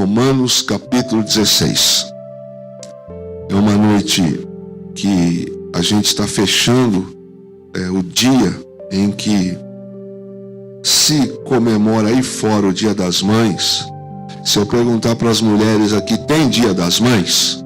Romanos capítulo 16. É uma noite que a gente está fechando o dia em que se comemora aí fora o Dia das Mães. Se eu perguntar para as mulheres aqui, tem Dia das Mães?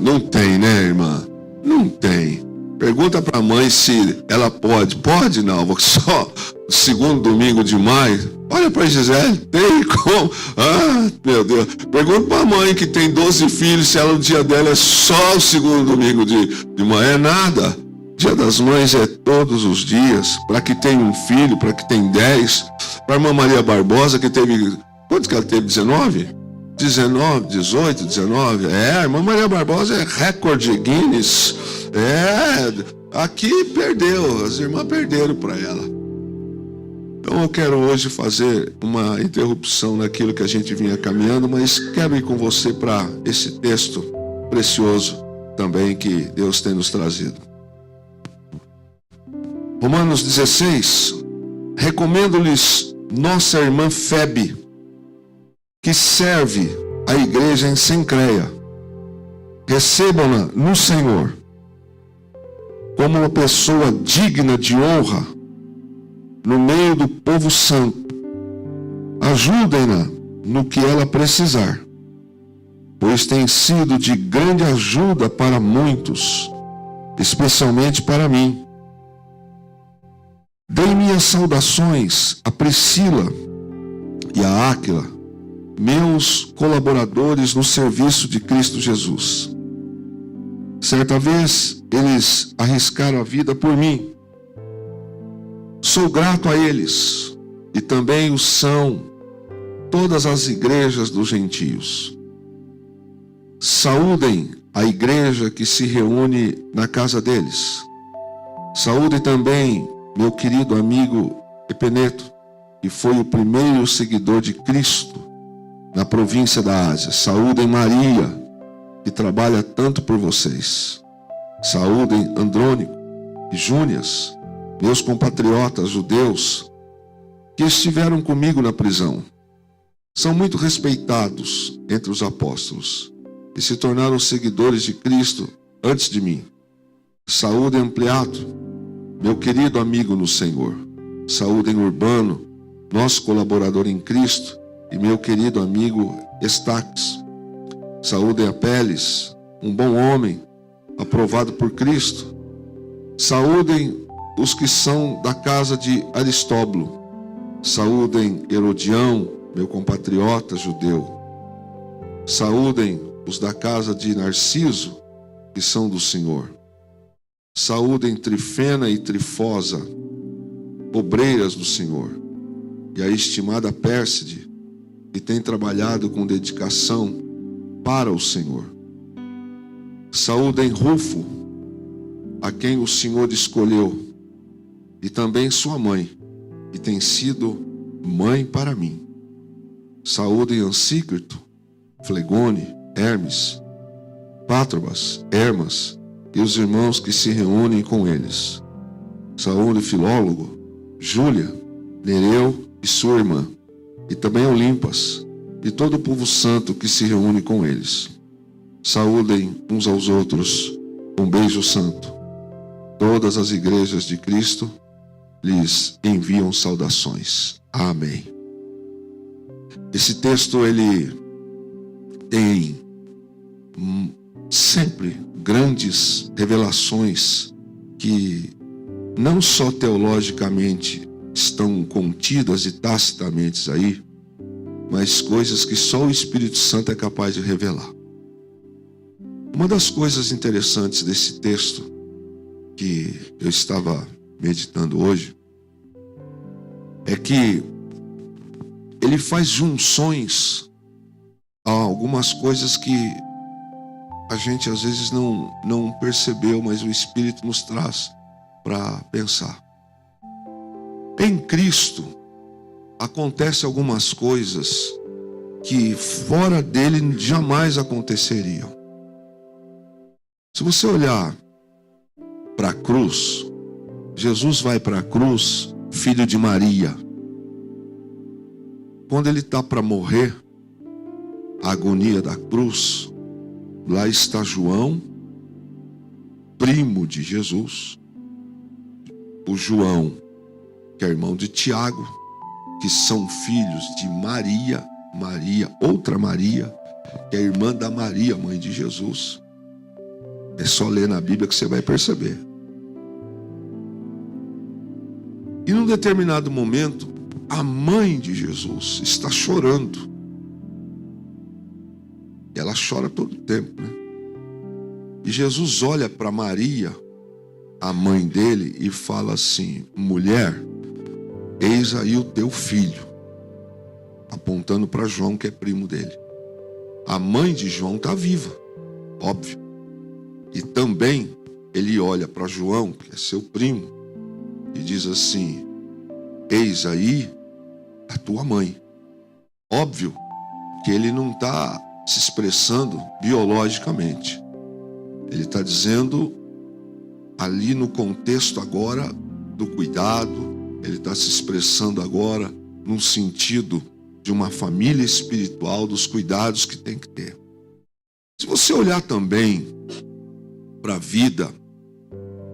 Não tem, né, irmã? Não tem. Pergunta para a mãe se ela pode. Pode não, só o segundo domingo de maio. Olha para a Gisele, tem como? Ah, meu Deus. Pergunta para a mãe que tem 12 filhos, se ela, o dia dela é só o segundo domingo de manhã. É nada. Dia das Mães é todos os dias. Para que tem um filho, para que tem 10. Para a irmã Maria Barbosa, que teve... Quantos que ela teve? 19? 19, 18, 19. A irmã Maria Barbosa é recorde Guinness. Aqui perdeu. As irmãs perderam para ela. Então eu quero hoje fazer uma interrupção naquilo que a gente vinha caminhando, mas quero ir com você para esse texto precioso também que Deus tem nos trazido. Romanos 16. Recomendo-lhes nossa irmã Febe, que serve a igreja em Cencreia. Recebam-na no Senhor como uma pessoa digna de honra no meio do povo santo. Ajudem-na no que ela precisar, pois tem sido de grande ajuda para muitos, especialmente para mim. Dei minhas saudações a Priscila e a Áquila, meus colaboradores no serviço de Cristo Jesus. Certa vez eles arriscaram a vida por mim. Sou grato a eles, e também o são todas as igrejas dos gentios. Saúdem a igreja que se reúne na casa deles. Saúdem também meu querido amigo Epeneto, que foi o primeiro seguidor de Cristo na província da Ásia. Saúdem Maria, que trabalha tanto por vocês. Saúdem Andrônico e Júnias, meus compatriotas judeus, que estiveram comigo na prisão. São muito respeitados entre os apóstolos e se tornaram seguidores de Cristo antes de mim. Saúdem Ampliato, meu querido amigo no Senhor. Saúdem Urbano, nosso colaborador em Cristo, e meu querido amigo Estaques. Saúdem Apeles, um bom homem, aprovado por Cristo. Saúdem os que são da casa de Aristóbulo. Saúdem Herodião, meu compatriota judeu. Saúdem os da casa de Narciso, que são do Senhor. Saúdem Trifena e Trifosa, obreiras do Senhor, e a estimada Pérside, que tem trabalhado com dedicação para o Senhor. Saúdem Rufo, a quem o Senhor escolheu, e também sua mãe, que tem sido mãe para mim. Saúdem Ansícrito, Flegone, Hermes, Pátrobas, Hermas e os irmãos que se reúnem com eles. Saúde Filólogo, Júlia, Nereu e sua irmã, e também Olimpas e todo o povo santo que se reúne com eles. Saúdem uns aos outros com um beijo santo. Todas as igrejas de Cristo lhes enviam saudações. Amém. Esse texto, ele tem sempre grandes revelações que não só teologicamente estão contidas e tacitamente aí, mas coisas que só o Espírito Santo é capaz de revelar. Uma das coisas interessantes desse texto que eu estava meditando hoje é que ele faz junções a algumas coisas que a gente às vezes não percebeu, mas o Espírito nos traz para pensar. Em Cristo acontecem algumas coisas que fora dele jamais aconteceriam. Se você olhar para a cruz, Jesus vai para a cruz, filho de Maria. Quando ele está para morrer, a agonia da cruz, lá está João, primo de Jesus, o João, que é irmão de Tiago, que são filhos de Maria, outra Maria, que é irmã da Maria, mãe de Jesus. É só ler na Bíblia que você vai perceber. E num determinado momento, a mãe de Jesus está chorando. E ela chora todo o tempo, né? E Jesus olha para Maria, a mãe dele, e fala assim: mulher, eis aí o teu filho. Apontando para João, que é primo dele. A mãe de João está viva, óbvio. E também ele olha para João, que é seu primo, e diz assim: eis aí a tua mãe. Óbvio que ele não está se expressando biologicamente. Ele está dizendo ali no contexto agora do cuidado, ele está se expressando agora num sentido de uma família espiritual, dos cuidados que tem que ter. Se você olhar também para a vida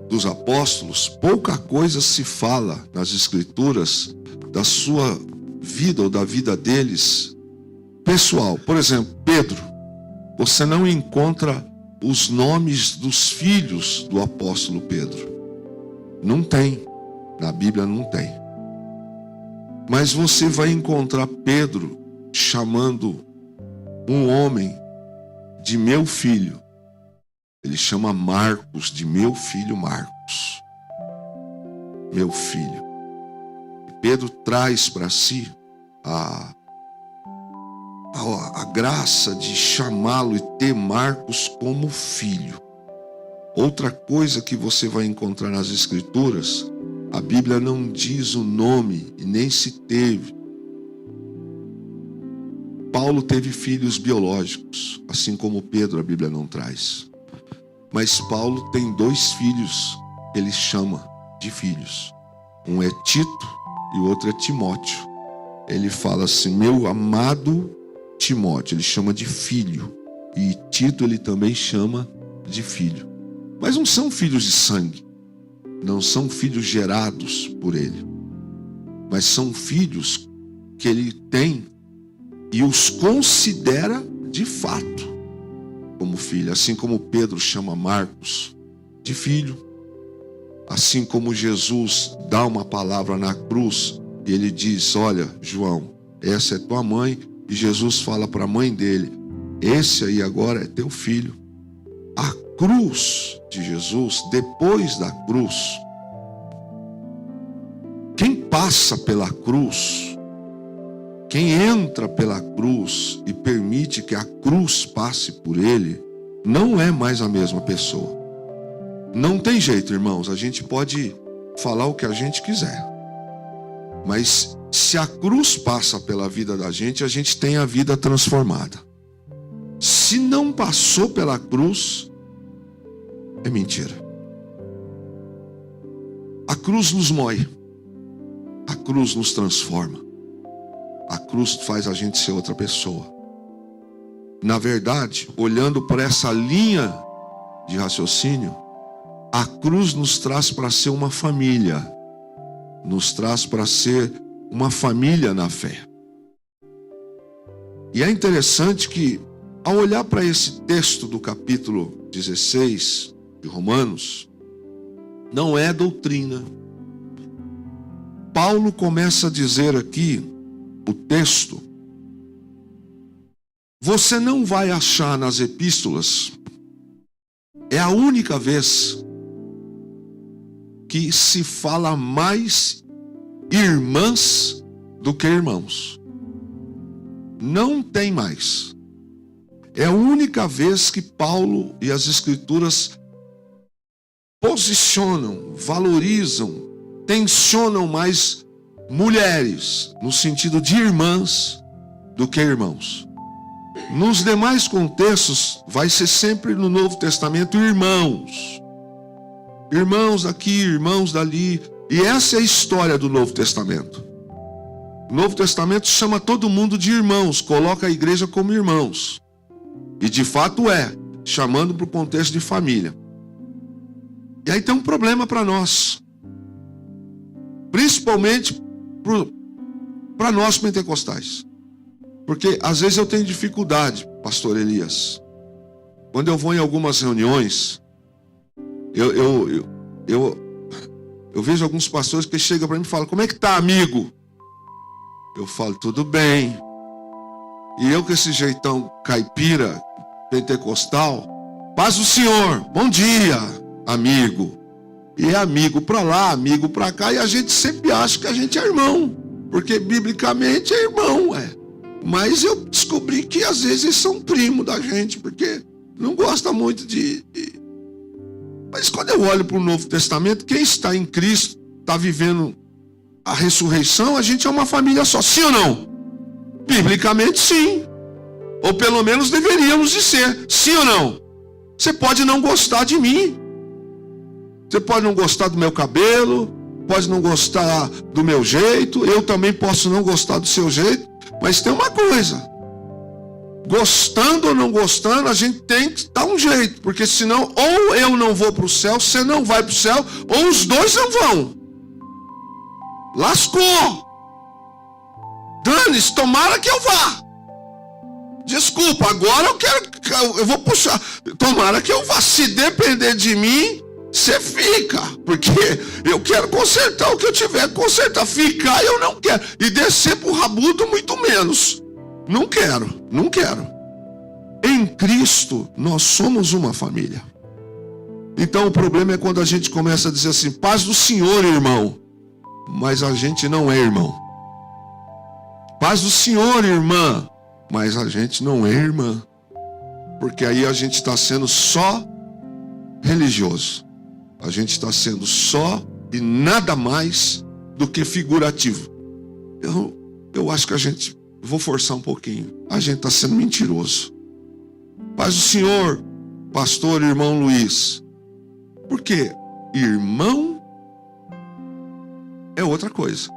dos apóstolos, pouca coisa se fala nas Escrituras da sua vida ou da vida deles pessoal. Por exemplo, Pedro, você não encontra os nomes dos filhos do apóstolo Pedro. Não tem, na Bíblia não tem. Mas você vai encontrar Pedro chamando um homem de meu filho. Ele chama Marcos de meu filho Marcos. Meu filho. E Pedro traz para si a graça de chamá-lo e ter Marcos como filho. Outra coisa que você vai encontrar nas Escrituras, a Bíblia não diz o nome e nem se teve. Paulo teve filhos biológicos, assim como Pedro, a Bíblia não traz. Mas Paulo tem 2 filhos que ele chama de filhos. Um é Tito e o outro é Timóteo. Ele fala assim: meu amado Timóteo, ele chama de filho. E Tito ele também chama de filho. Mas não são filhos de sangue. Não são filhos gerados por ele. Mas são filhos que ele tem e os considera de fato como filho. Assim como Pedro chama Marcos de filho. Assim como Jesus dá uma palavra na cruz e ele diz: olha, João, essa é tua mãe. E Jesus fala para a mãe dele: esse aí agora é teu filho. A cruz de Jesus, depois da cruz, quem passa pela cruz, quem entra pela cruz e permite que a cruz passe por ele, não é mais a mesma pessoa. Não tem jeito, irmãos, a gente pode falar o que a gente quiser, mas se a cruz passa pela vida da gente, a gente tem a vida transformada. Se não passou pela cruz, é mentira. A cruz nos mói. A cruz nos transforma. A cruz faz a gente ser outra pessoa. Na verdade, olhando para essa linha de raciocínio, a cruz nos traz para ser uma família. Nos traz para ser uma família na fé. E é interessante que, ao olhar para esse texto do capítulo 16 de Romanos, não é doutrina. Paulo começa a dizer aqui, o texto, você não vai achar nas epístolas, é a única vez que se fala mais irmãs do que irmãos. Não tem mais. É a única vez que Paulo e as Escrituras posicionam, valorizam, tensionam mais mulheres, no sentido de irmãs, do que irmãos. Nos demais contextos, vai ser sempre no Novo Testamento irmãos. Irmãos aqui, irmãos dali. E essa é a história do Novo Testamento. O Novo Testamento chama todo mundo de irmãos, coloca a igreja como irmãos. E de fato é, chamando para o contexto de família. E aí tem um problema para nós. Principalmente para nós pentecostais. Porque às vezes eu tenho dificuldade, pastor Elias. Quando eu vou em algumas reuniões, eu vejo alguns pastores que chegam para mim e falam: como é que tá, amigo? Eu falo: tudo bem. E eu com esse jeitão caipira, pentecostal: paz do Senhor, bom dia, amigo. E é amigo para lá, amigo para cá, e a gente sempre acha que a gente é irmão, porque biblicamente é irmão, Mas eu descobri que às vezes eles são primo da gente, porque não gosta muito de... Mas quando eu olho para o Novo Testamento, quem está em Cristo, está vivendo a ressurreição, a gente é uma família só, sim ou não? Biblicamente sim. Ou pelo menos deveríamos de ser, sim ou não? Você pode não gostar de mim. Você pode não gostar do meu cabelo, pode não gostar do meu jeito, eu também posso não gostar do seu jeito, mas tem uma coisa: gostando ou não gostando, a gente tem que dar um jeito, porque senão ou eu não vou para o céu, você não vai para o céu, ou os dois não vão. Lascou. Dane-se, tomara que eu vá. Desculpa, agora eu vou puxar. Tomara que eu vá. Se depender de mim, você fica, porque eu quero consertar o que eu tiver que consertar. Ficar eu não quero. E descer pro rabudo muito menos. Não quero. Em Cristo nós somos uma família. Então o problema é quando a gente começa a dizer assim: paz do Senhor, irmão. Mas a gente não é irmão. Paz do Senhor, irmã. Mas a gente não é irmã. Porque aí a gente está sendo só religioso. A gente está sendo só e nada mais do que figurativo. Eu acho que a gente... Vou forçar um pouquinho. A gente está sendo mentiroso. Paz do Senhor, pastor, irmão Luiz. Porque irmão é outra coisa.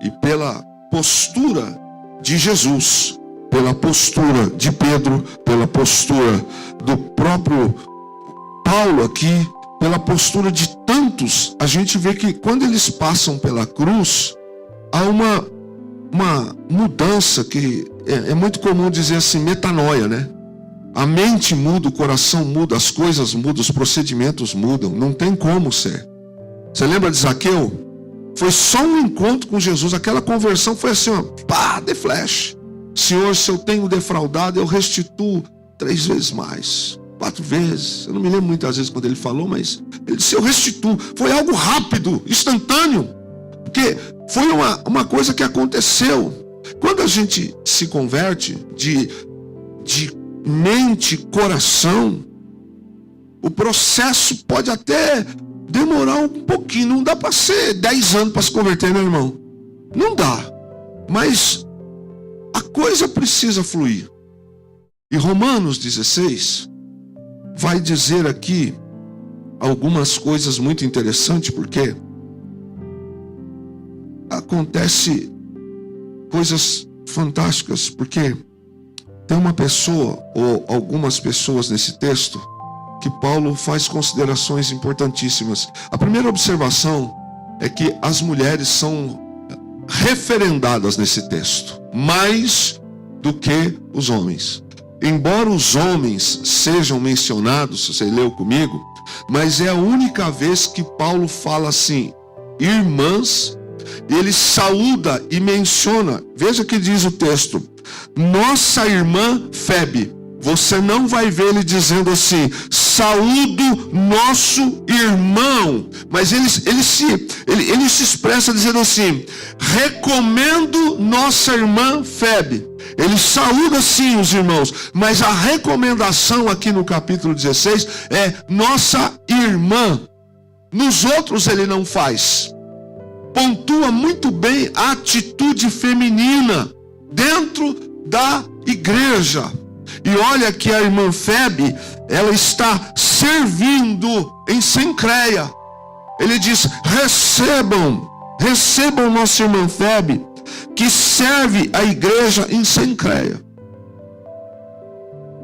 E pela postura de Jesus, pela postura de Pedro, pela postura do próprio Paulo aqui, pela postura de tantos, a gente vê que quando eles passam pela cruz, há uma mudança que é muito comum dizer assim, metanoia, né? A mente muda, o coração muda, as coisas mudam, os procedimentos mudam, não tem como ser. Você lembra de Zaqueu? Foi só um encontro com Jesus, aquela conversão foi assim, ó, pá, de flash. Senhor, se eu tenho defraudado, eu restituo 3 vezes mais, 4 vezes. Eu não me lembro muitas vezes quando ele falou, mas ele disse, eu restituo. Foi algo rápido, instantâneo, porque foi uma coisa que aconteceu. Quando a gente se converte de mente, coração, o processo pode até demorar um pouquinho. Não dá para ser 10 anos para se converter, meu irmão. Não dá. Mas a coisa precisa fluir. E Romanos 16 vai dizer aqui algumas coisas muito interessantes, porque acontece coisas fantásticas, porque tem uma pessoa, ou algumas pessoas nesse texto, que Paulo faz considerações importantíssimas. A primeira observação é que as mulheres são referendadas nesse texto, mais do que os homens. Embora os homens sejam mencionados, você leu comigo, mas é a única vez que Paulo fala assim, irmãs, ele saúda e menciona, veja que diz o texto, nossa irmã Febe. Você não vai ver ele dizendo assim, saúdo nosso irmão. Mas ele se expressa dizendo assim, recomendo nossa irmã Febe. Ele saúda sim os irmãos, mas a recomendação aqui no capítulo 16 é nossa irmã. Nos outros ele não faz. Pontua muito bem a atitude feminina dentro da igreja. E olha que a irmã Febe, ela está servindo em Cencreia. Ele diz, recebam nossa irmã Febe. que serve a igreja em Cencreia.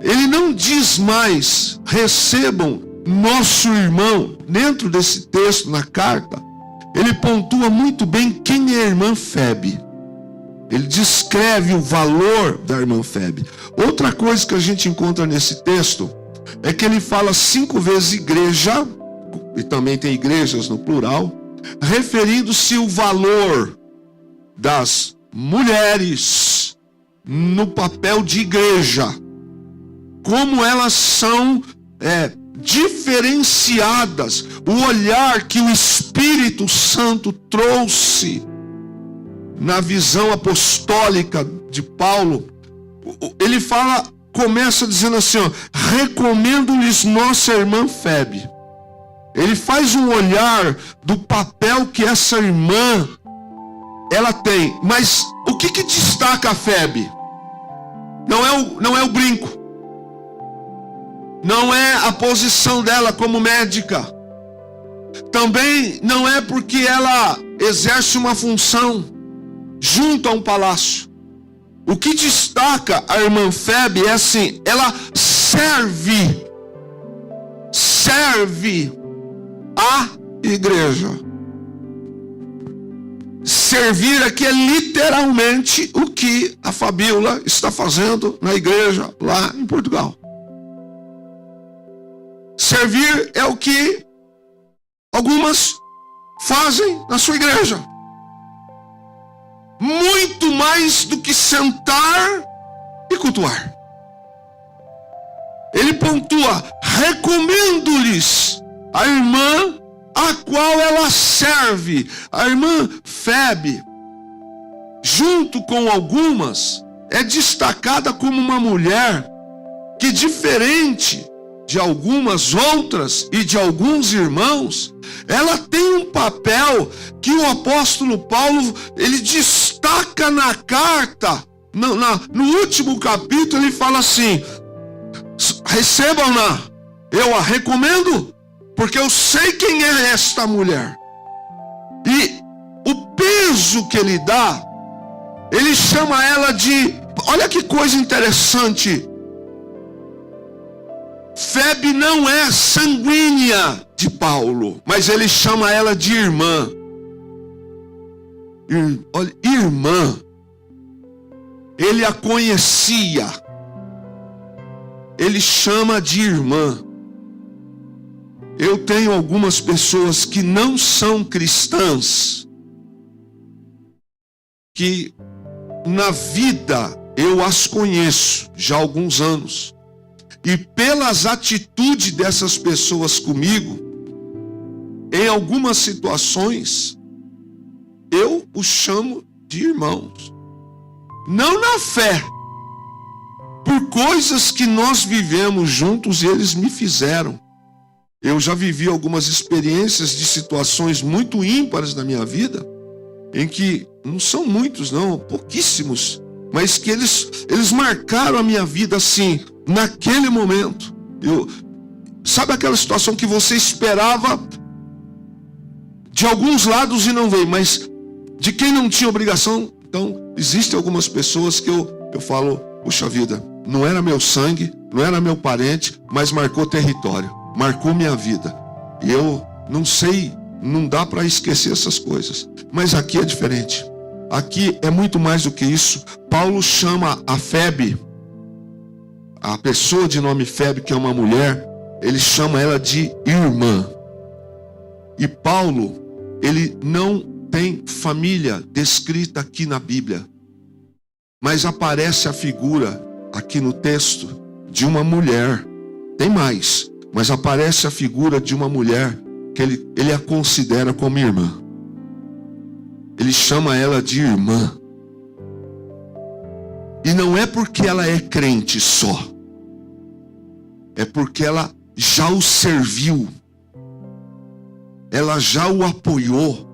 Ele não diz mais, recebam nosso irmão. Dentro desse texto, na carta, ele pontua muito bem quem é a irmã Febe. Ele descreve o valor da irmã Febe. Outra coisa que a gente encontra nesse texto é que ele fala 5 vezes igreja, e também tem igrejas no plural, referindo-se ao valor das mulheres no papel de igreja, como elas são diferenciadas, o olhar que o Espírito Santo trouxe na visão apostólica de Paulo. Ele começa dizendo assim, ó, recomendo-lhes nossa irmã Febe. Ele faz um olhar do papel que essa irmã ela tem. Mas o que destaca a Febe? Não é o brinco. Não é a posição dela como médica. Também não é porque ela exerce uma função junto a um palácio. O que destaca a irmã Febe é assim, ela serve a igreja. Servir aqui é literalmente o que a Fabíola está fazendo na igreja lá em Portugal. Servir é o que algumas fazem na sua igreja. Muito mais do que sentar e cultuar. Ele pontua, recomendo-lhes a irmã a qual ela serve. A irmã Febe, junto com algumas, é destacada como uma mulher que, diferente de algumas outras e de alguns irmãos, ela tem um papel que o apóstolo Paulo, ele destaca na carta, no último capítulo. Ele fala assim, recebam-na, eu a recomendo, porque eu sei quem é esta mulher. E o peso que ele dá, ele chama ela de, olha que coisa interessante, Febe não é sanguínea de Paulo, mas ele chama ela de irmã. Olha, irmã. Ele a conhecia. Ele chama de irmã. Eu tenho algumas pessoas que não são cristãs, que na vida eu as conheço já há alguns anos. E pelas atitudes dessas pessoas comigo, em algumas situações, eu os chamo de irmãos. Não na fé, por coisas que nós vivemos juntos e eles me fizeram. Eu já vivi algumas experiências de situações muito ímpares na minha vida, em que, não são muitos não, pouquíssimos, mas que eles marcaram a minha vida assim, naquele momento. Sabe aquela situação que você esperava de alguns lados e não veio, mas de quem não tinha obrigação? Então, existem algumas pessoas que eu falo, puxa vida, não era meu sangue, não era meu parente, mas marcou território, marcou minha vida. E eu não sei, não dá para esquecer essas coisas. Mas aqui é diferente. Aqui é muito mais do que isso. Paulo chama a Febe, a pessoa de nome Febe, que é uma mulher, ele chama ela de irmã. E Paulo, ele não tem família descrita aqui na Bíblia, mas aparece a figura aqui no texto de uma mulher. Tem mais, mas aparece a figura de uma mulher que ele a considera como irmã. Ele chama ela de irmã. E não é porque ela é crente só, é porque ela já o serviu, ela já o apoiou,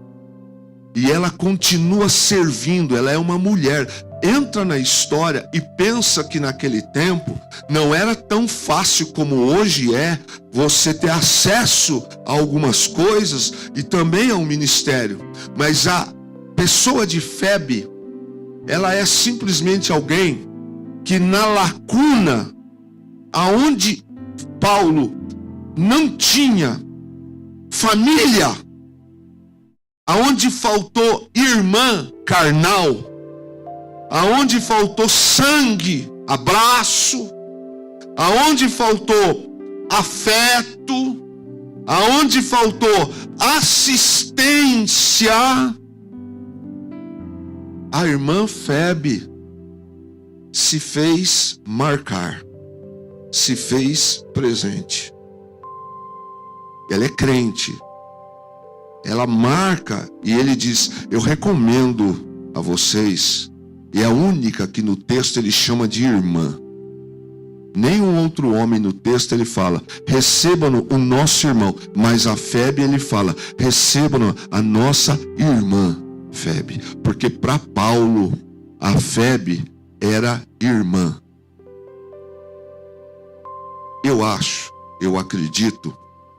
e ela continua servindo. Ela é uma mulher. Entra na história e pensa que naquele tempo não era tão fácil como hoje é você ter acesso a algumas coisas e também a um ministério. Mas a pessoa de Febe, ela é simplesmente alguém que na lacuna, aonde Paulo não tinha família, aonde faltou irmã carnal, aonde faltou sangue, abraço, aonde faltou afeto, aonde faltou assistência, a irmã Febe se fez marcar, se fez presente. Ela é crente, ela marca, e ele diz: eu recomendo a vocês, e é a única que no texto ele chama de irmã. Nenhum outro homem no texto ele fala: recebam o nosso irmão, mas a Febe ele fala: recebam a nossa irmã Febe, porque para Paulo a Febe era irmã. Eu acredito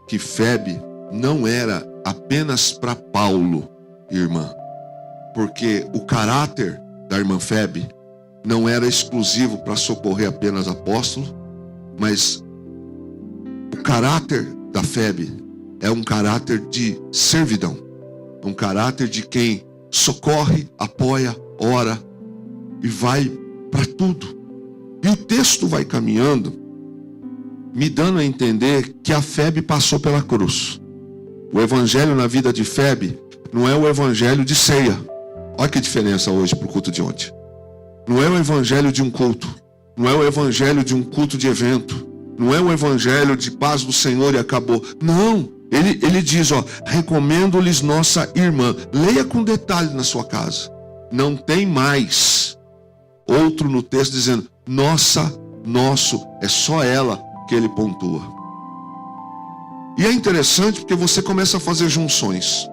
que Febe não era apenas para Paulo irmã, porque o caráter da irmã Febe não era exclusivo para socorrer apenas apóstolo, mas o caráter da Febe é um caráter de servidão, um caráter de quem socorre, apoia, ora e vai para tudo. E o texto vai caminhando, me dando a entender que a Febe passou pela cruz. O evangelho na vida de Febe não é o evangelho de ceia. Olha que diferença hoje para o culto de ontem. Não é o evangelho de um culto, não é o evangelho de um culto de evento, não é o evangelho de paz do Senhor e acabou. Não, ele diz, recomendo-lhes nossa irmã. Leia com detalhe na sua casa. Não tem mais outro no texto dizendo nossa, nosso, é só ela que ele pontua. E é interessante porque você começa a fazer junções.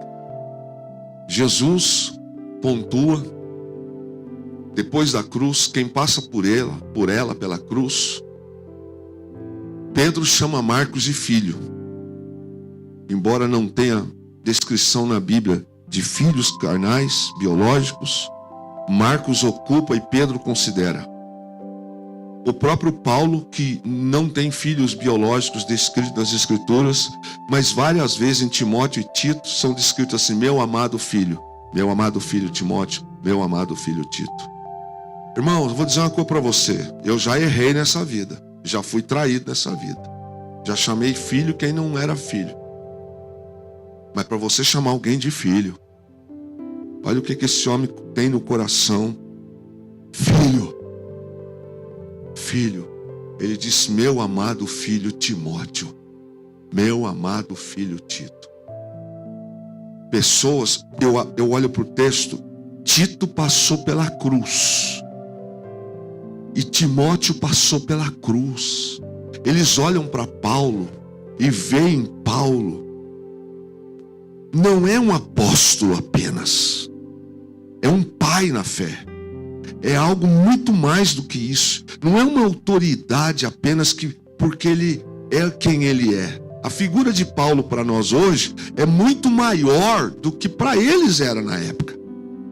Jesus pontua, depois da cruz, quem passa por ela pela cruz, Pedro chama Marcos de filho. Embora não tenha descrição na Bíblia de filhos carnais, biológicos, Marcos ocupa e Pedro considera. O próprio Paulo, que não tem filhos biológicos descritos nas Escrituras, mas várias vezes em Timóteo e Tito são descritos assim: meu amado filho Timóteo, meu amado filho Tito. Irmão, eu vou dizer uma coisa para você. Eu já errei nessa vida, já fui traído nessa vida, já chamei filho quem não era filho. Mas para você chamar alguém de filho, olha o que esse homem tem no coração. Filho, ele diz: meu amado filho Timóteo, meu amado filho Tito. Pessoas, eu olho para o texto, Tito passou pela cruz e Timóteo passou pela cruz. Eles olham para Paulo e veem Paulo não é um apóstolo apenas, é um pai na fé. É algo muito mais do que isso. Não é uma autoridade apenas porque ele é quem ele é. A figura de Paulo para nós hoje é muito maior do que para eles era na época.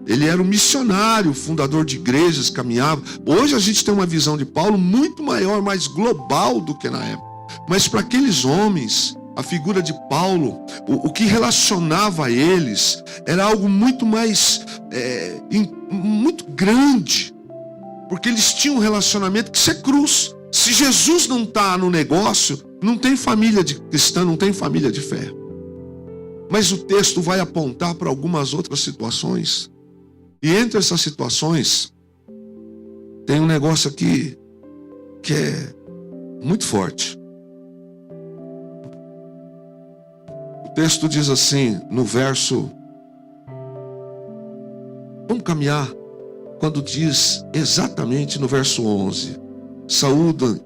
Ele era um missionário, fundador de igrejas, caminhava. Hoje a gente tem uma visão de Paulo muito maior, mais global do que na época. Mas para aqueles homens, a figura de Paulo, o que relacionava a eles era algo muito mais, muito grande, porque eles tinham um relacionamento que isso é cruz. Se Jesus não está no negócio, não tem família de cristã, não tem família de fé. Mas o texto vai apontar para algumas outras situações, e entre essas situações tem um negócio aqui que é muito forte. O texto diz assim, no verso... Vamos caminhar quando diz exatamente no verso 11. Saúda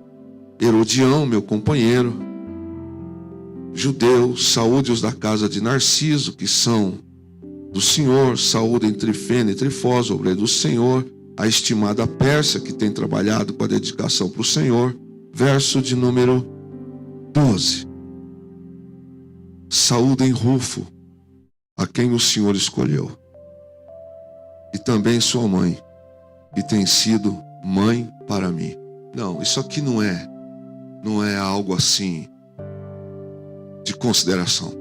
Herodião, meu companheiro, judeu, saúde-os da casa de Narciso, que são do Senhor, saúde Trifena e Trifós, obreiro do Senhor, a estimada Pérsia, que tem trabalhado com a dedicação para o Senhor. Verso de número 12. Saúdem Rufo, a quem o Senhor escolheu, e também sua mãe, e tem sido mãe para mim. Não, isso aqui não é algo assim de consideração.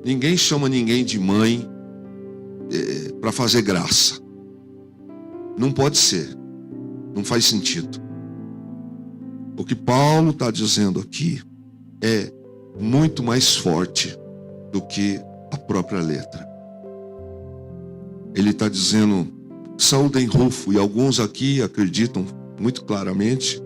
Ninguém chama ninguém de mãe para fazer graça. Não pode ser. Não faz sentido. O que Paulo está dizendo aqui é muito mais forte do que a própria letra. Ele está dizendo: saúdem Rufo, e alguns aqui acreditam muito claramente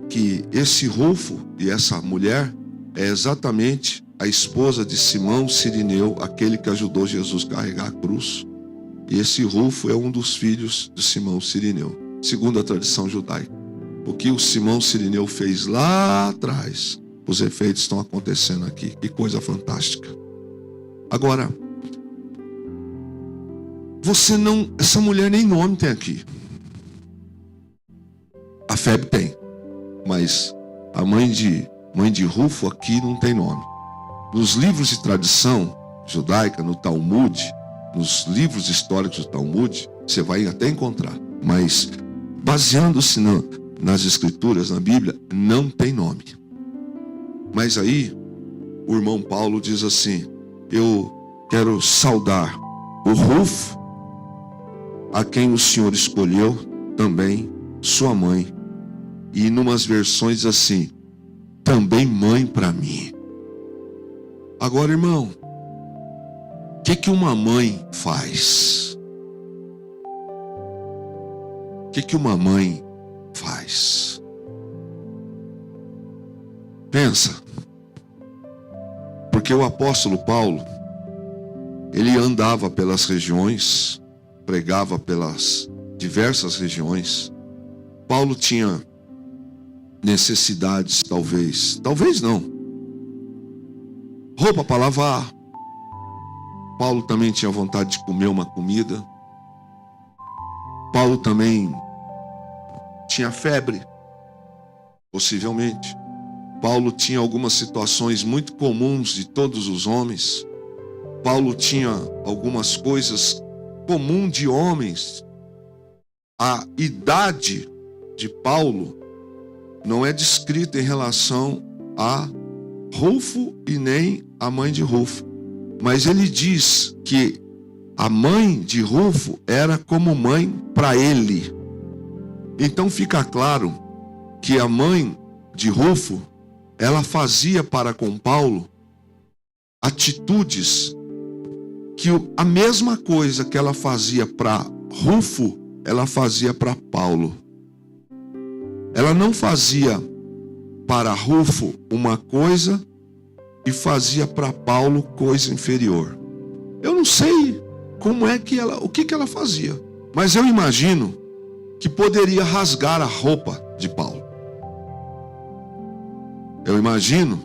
que esse Rufo e essa mulher é exatamente a esposa de Simão Cirineu, aquele que ajudou Jesus a carregar a cruz. E esse Rufo é um dos filhos de Simão Cirineu, segundo a tradição judaica. O que o Simão Cirineu fez lá atrás, os efeitos estão acontecendo aqui. Que coisa fantástica. Agora, essa mulher nem nome tem aqui. A Febe tem, mas a mãe de Rufo aqui não tem nome. Nos livros de tradição judaica, no Talmud, nos livros históricos do Talmud, você vai até encontrar, mas baseando-se nas escrituras, na Bíblia, não tem nome. Mas aí o irmão Paulo diz assim: eu quero saudar o Rufo, a quem o Senhor escolheu, também sua mãe. E em umas versões assim: também mãe para mim. Agora, irmão, o que uma mãe faz? O que uma mãe faz? Pensa. Porque o apóstolo Paulo, ele andava pelas regiões, pregava pelas diversas regiões. Paulo tinha necessidades, talvez não, roupa para lavar. Paulo também tinha vontade de comer uma comida. Paulo também tinha febre, possivelmente. Paulo tinha algumas situações muito comuns de todos os homens. Paulo tinha algumas coisas comuns de homens. A idade de Paulo não é descrita em relação a Rufo e nem a mãe de Rufo. Mas ele diz que a mãe de Rufo era como mãe para ele. Então fica claro que a mãe de Rufo, ela fazia para com Paulo atitudes que a mesma coisa que ela fazia para Rufo, ela fazia para Paulo. Ela não fazia para Rufo uma coisa e fazia para Paulo coisa inferior. Eu não sei o que ela fazia, mas eu imagino que poderia rasgar a roupa de Paulo. Eu imagino.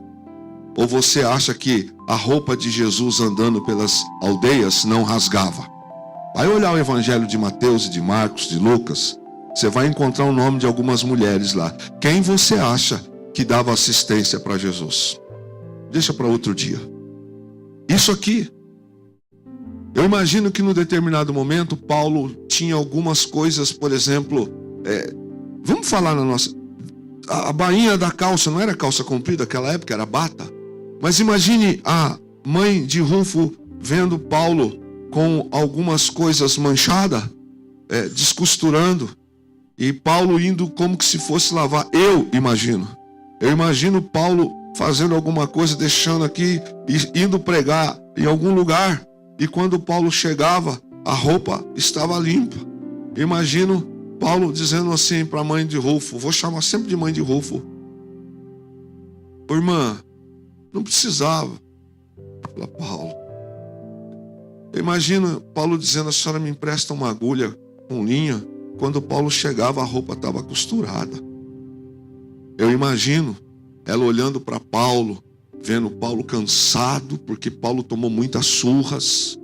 Ou você acha que a roupa de Jesus andando pelas aldeias não rasgava? Vai olhar o evangelho de Mateus e de Marcos, de Lucas, você vai encontrar o nome de algumas mulheres lá. Quem você acha que dava assistência para Jesus? Deixa para outro dia. Isso aqui, eu imagino que num determinado momento Paulo tinha algumas coisas, por exemplo, vamos falar na nossa... A bainha da calça não era calça comprida naquela época, era bata. Mas imagine a mãe de Rufo vendo Paulo com algumas coisas manchadas, descosturando, e Paulo indo como que se fosse lavar. Eu imagino Paulo fazendo alguma coisa, deixando aqui e indo pregar em algum lugar, e quando Paulo chegava, a roupa estava limpa. Imagino Paulo dizendo assim para a mãe de Rufo, vou chamar sempre de mãe de Rufo: irmã, não precisava. Fala, Paulo. Imagina Paulo dizendo: a senhora me empresta uma agulha com linha. Quando Paulo chegava, a roupa estava costurada. Eu imagino ela olhando para Paulo, vendo Paulo cansado, porque Paulo tomou muitas surras.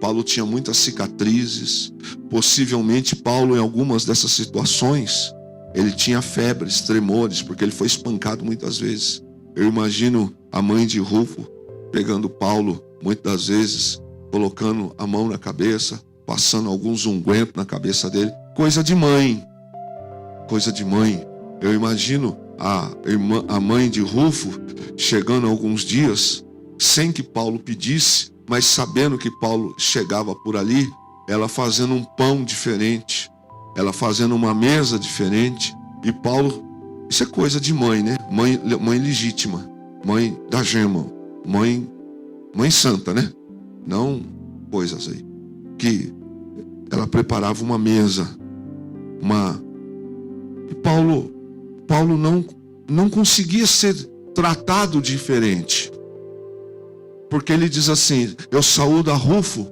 Paulo tinha muitas cicatrizes. Possivelmente Paulo, em algumas dessas situações, ele tinha febres, tremores, porque ele foi espancado muitas vezes. Eu imagino a mãe de Rufo pegando Paulo, muitas vezes, colocando a mão na cabeça, passando alguns ungüentos na cabeça dele. coisa de mãe. Coisa de mãe. Eu imagino a mãe de Rufo chegando alguns dias, sem que Paulo pedisse, mas sabendo que Paulo chegava por ali, ela fazendo um pão diferente, ela fazendo uma mesa diferente, e Paulo, isso é coisa de mãe, né? Mãe legítima, mãe da gema, mãe santa, né? Não coisas aí, que ela preparava uma mesa, e Paulo não conseguia ser tratado diferente, porque ele diz assim: eu saúdo a Rufo,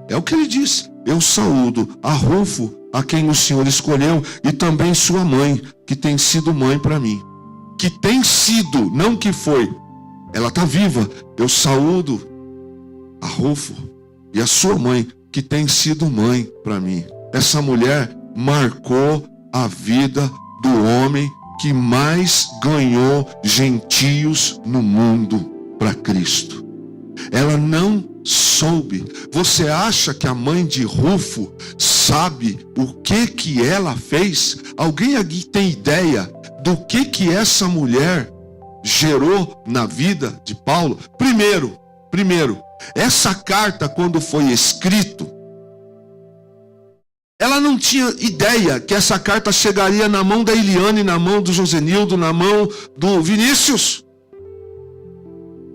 é o que ele diz, eu saúdo a Rufo, a quem o Senhor escolheu, e também sua mãe, que tem sido mãe para mim. Que tem sido, não que foi, ela está viva. Eu saúdo a Rufo e a sua mãe, que tem sido mãe para mim. Essa mulher marcou a vida do homem que mais ganhou gentios no mundo para Cristo. Ela não soube. Você acha que a mãe de Rufo sabe o que ela fez? Alguém aqui tem ideia do que essa mulher gerou na vida de Paulo? Primeiro, essa carta, quando foi escrito, ela não tinha ideia que essa carta chegaria na mão da Eliane, na mão do Josenildo, na mão do Vinícius.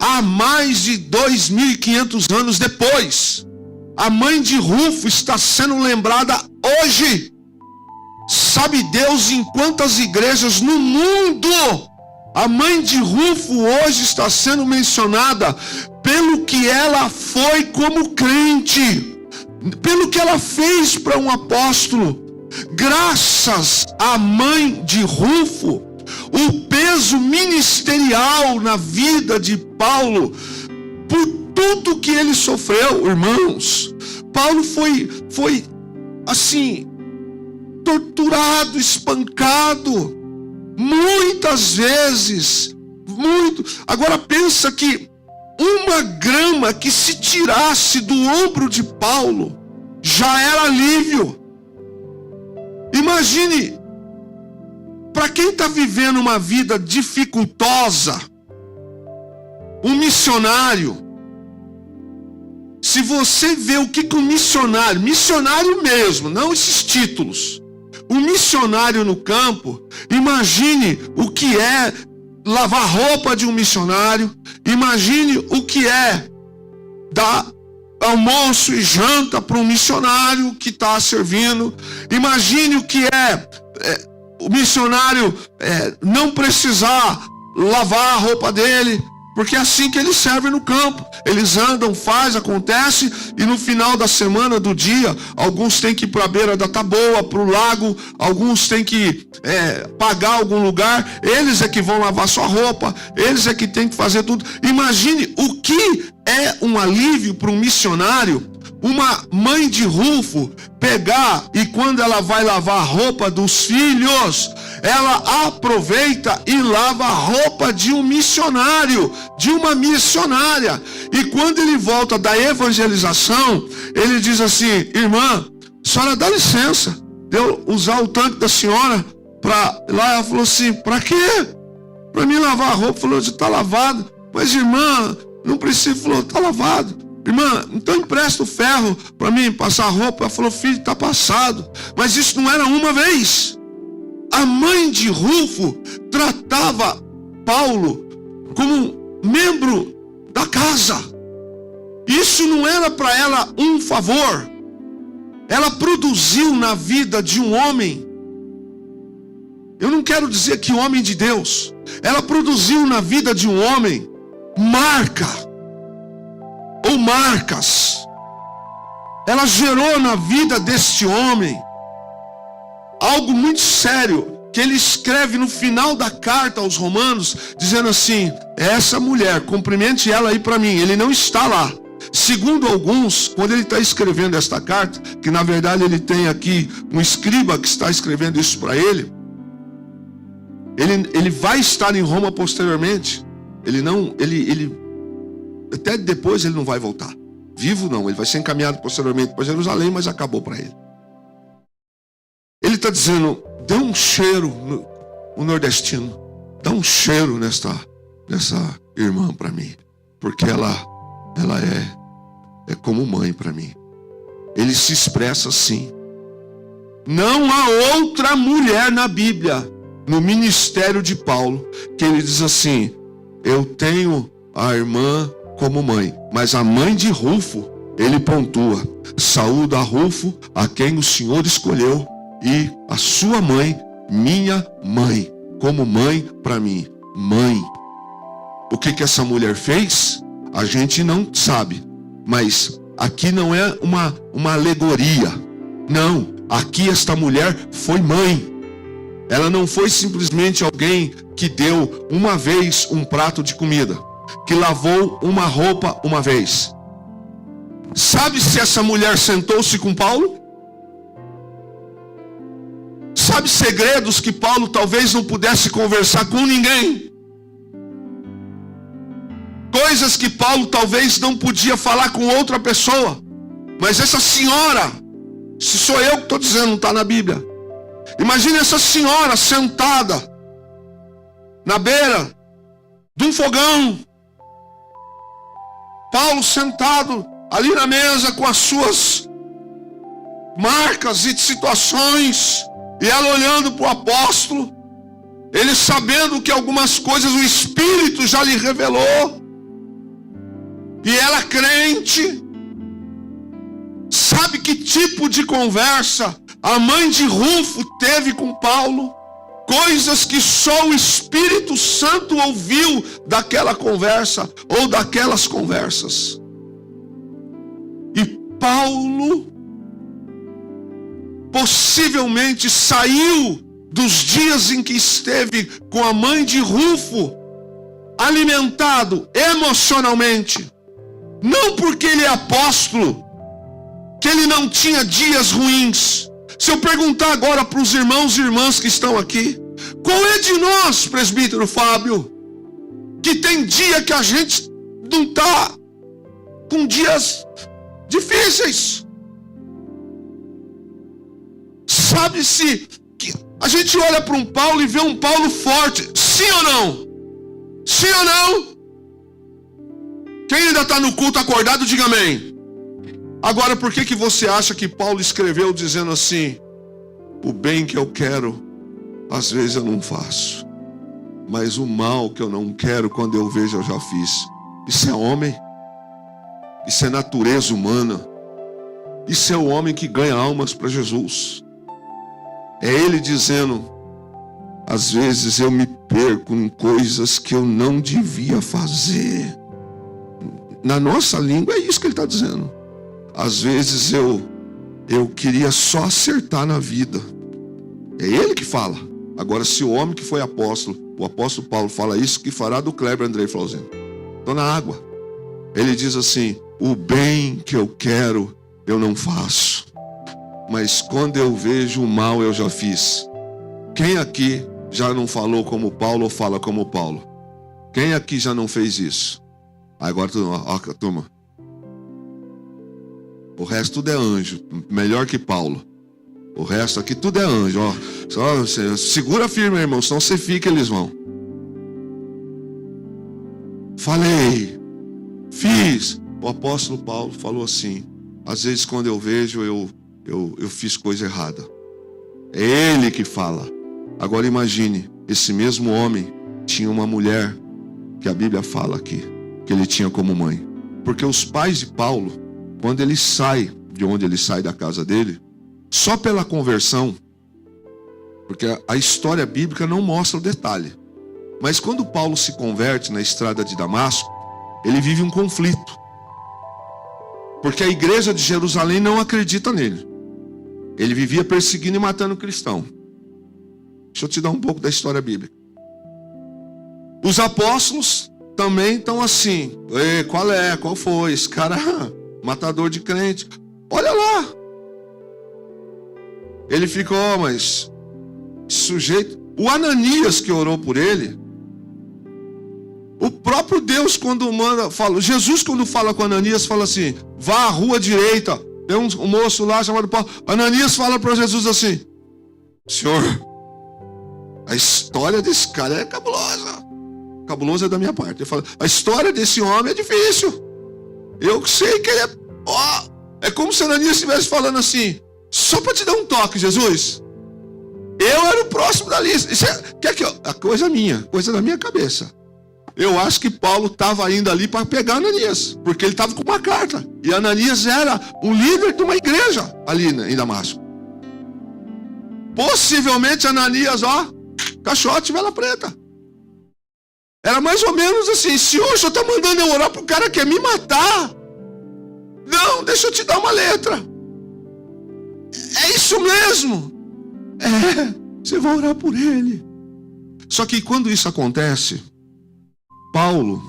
Há mais de 2.500 anos depois, a mãe de Rufo está sendo lembrada hoje. Sabe Deus em quantas igrejas no mundo a mãe de Rufo hoje está sendo mencionada pelo que ela foi como crente, pelo que ela fez para um apóstolo. Graças à mãe de Rufo, o peso ministerial na vida de Paulo, por tudo que ele sofreu, irmãos. Paulo foi assim, torturado, espancado, muitas vezes, muito. Agora pensa que uma grama que se tirasse do ombro de Paulo já era alívio. Imagine, para quem está vivendo uma vida dificultosa, um missionário, se você vê o que um missionário mesmo, não esses títulos, um missionário no campo, imagine o que é lavar roupa de um missionário, imagine o que é dar almoço e janta para um missionário que está servindo, imagine o que é o missionário não precisar lavar a roupa dele, porque é assim que eles servem no campo. Eles andam, acontece, e no final da semana, do dia, alguns têm que ir para a beira da Taboa, para o lago, alguns têm que pagar algum lugar, eles é que vão lavar sua roupa, eles é que têm que fazer tudo. Imagine o que é um alívio para um missionário, uma mãe de Rufo pegar e quando ela vai lavar a roupa dos filhos, ela aproveita e lava a roupa de um missionário, de uma missionária. E quando ele volta da evangelização, ele diz assim: irmã, a senhora dá licença de eu usar o tanque da senhora para lá. Ela falou assim: para quê? Para mim lavar a roupa. Falou: está lavado. Mas irmã, não precisa. Falou: está lavado. Irmã, então empresta o ferro para mim passar a roupa. Ela falou: filho, está passado. Mas isso não era uma vez. A mãe de Rufo tratava Paulo como membro da casa. Isso não era para ela um favor. Ela produziu na vida de um homem. Eu não quero dizer que homem de Deus. Ela produziu na vida de um homem marca ou marcas. Ela gerou na vida deste homem algo muito sério, que ele escreve no final da carta aos Romanos, dizendo assim: essa mulher, cumprimente ela aí para mim. Ele não está lá. Segundo alguns, quando ele está escrevendo esta carta, que na verdade ele tem aqui um escriba que está escrevendo isso para ele, ele vai estar em Roma posteriormente. Ele até depois ele não vai voltar vivo, não. Ele vai ser encaminhado posteriormente para Jerusalém, mas acabou para ele. está dizendo, dê um cheiro, o nordestino, dá um cheiro nessa irmã para mim, porque ela é como mãe para mim. Ele se expressa assim. Não há outra mulher na Bíblia, no ministério de Paulo, que ele diz assim, eu tenho a irmã como mãe, mas a mãe de Rufo, ele pontua, saúda a Rufo, a quem o Senhor escolheu, e a sua mãe, minha mãe, como mãe para mim. Mãe. O que essa mulher fez? A gente não sabe, mas aqui não é uma alegoria. Não, aqui esta mulher foi mãe. Ela não foi simplesmente alguém que deu uma vez um prato de comida, que lavou uma roupa uma vez. Sabe se essa mulher sentou-se com Paulo? Sabe segredos que Paulo talvez não pudesse conversar com ninguém? Coisas que Paulo talvez não podia falar com outra pessoa. Mas essa senhora, se sou eu que estou dizendo, não está na Bíblia. Imagine essa senhora sentada na beira de um fogão. Paulo sentado ali na mesa com as suas marcas e situações. E ela olhando para o apóstolo. Ele sabendo que algumas coisas o Espírito já lhe revelou. E ela crente. Sabe que tipo de conversa a mãe de Rufo teve com Paulo? Coisas que só o Espírito Santo ouviu daquela conversa ou daquelas conversas. E Paulo possivelmente saiu dos dias em que esteve com a mãe de Rufo alimentado emocionalmente. Não porque ele é apóstolo, que ele não tinha dias ruins. Se eu perguntar agora para os irmãos e irmãs que estão aqui, qual é de nós, presbítero Fábio, que tem dia que a gente não está com dias difíceis? Sabe-se que a gente olha para um Paulo e vê um Paulo forte, sim ou não? Sim ou não? Quem ainda está no culto acordado, diga amém. Agora, por que você acha que Paulo escreveu dizendo assim, o bem que eu quero, às vezes eu não faço, mas o mal que eu não quero, quando eu vejo, eu já fiz? Isso é homem, isso é natureza humana, isso é o homem que ganha almas para Jesus. É ele dizendo, às vezes eu me perco em coisas que eu não devia fazer. Na nossa língua é isso que ele está dizendo. Às vezes eu queria só acertar na vida. É ele que fala. Agora, se o homem que foi apóstolo, o apóstolo Paulo fala isso, que fará do Kleber Andrei Flauzino? Estou na água. Ele diz assim, o bem que eu quero, eu não faço. Mas quando eu vejo o mal, eu já fiz. Quem aqui já não falou como Paulo ou fala como Paulo? Quem aqui já não fez isso? Agora, turma. O resto tudo é anjo. Melhor que Paulo. O resto aqui tudo é anjo. Ó. Só, segura firme, irmão. Senão você fica, eles vão. Falei. Fiz. O apóstolo Paulo falou assim. Às vezes quando eu vejo, eu fiz coisa errada. É ele que fala. Agora imagine. Esse mesmo homem tinha uma mulher que a Bíblia fala aqui. Que ele tinha como mãe. Porque os pais de Paulo, quando ele sai de onde ele sai da casa dele, só pela conversão, porque a história bíblica não mostra o detalhe, mas quando Paulo se converte na estrada de Damasco, ele vive um conflito, porque a igreja de Jerusalém não acredita nele. Ele vivia perseguindo e matando cristão. Deixa eu te dar um pouco da história bíblica. Os apóstolos também estão assim. Qual foi? Esse cara matador de crente. Olha lá. Ele ficou, mas sujeito. O Ananias que orou por ele. O próprio Deus quando manda, fala. Jesus quando fala com Ananias fala assim: vá à rua direita. Tem um moço lá chamado Paulo. Ananias fala para Jesus assim: Senhor, a história desse cara é cabulosa. Cabulosa é da minha parte. Eu falo, a história desse homem é difícil. Eu sei que ele é... é como se Ananias estivesse falando assim, só para te dar um toque, Jesus. Eu era o próximo da lista. Isso é coisa minha, coisa da minha cabeça. Eu acho que Paulo estava indo ali para pegar Ananias, porque ele estava com uma carta. E Ananias era o líder de uma igreja ali em Damasco. Possivelmente Ananias, caixote, vela preta. Era mais ou menos assim, Senhor, o senhor está mandando eu orar para o cara que quer me matar. Não, deixa eu te dar uma letra. É isso mesmo. Você vai orar por ele. Só que quando isso acontece, Paulo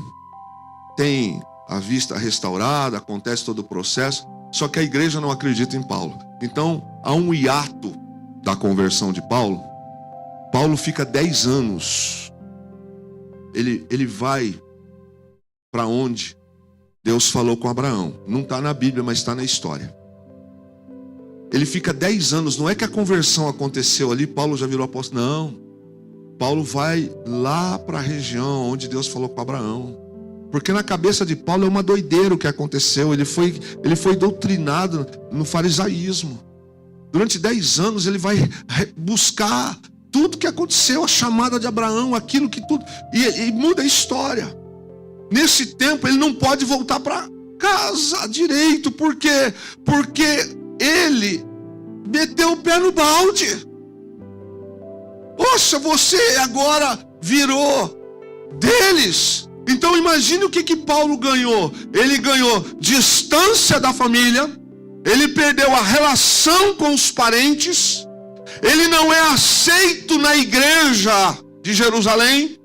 tem a vista restaurada, acontece todo o processo, só que a igreja não acredita em Paulo. Então, há um hiato da conversão de Paulo. Paulo fica 10 anos. Ele vai para onde Deus falou com Abraão. Não está na Bíblia, mas está na história. Ele fica 10 anos. Não é que a conversão aconteceu ali, Paulo já virou apóstolo. Não. Paulo vai lá para a região onde Deus falou com Abraão. Porque na cabeça de Paulo é uma doideira o que aconteceu. Ele foi doutrinado no farisaísmo. Durante 10 anos ele vai buscar tudo que aconteceu, a chamada de Abraão, aquilo que tudo, e muda a história. Nesse tempo ele não pode voltar para casa direito, porque ele meteu o pé no balde. Poxa, você agora virou deles. Então imagine o que Paulo ganhou. Ele ganhou distância da família, ele perdeu a relação com os parentes, ele não é aceito na igreja de Jerusalém.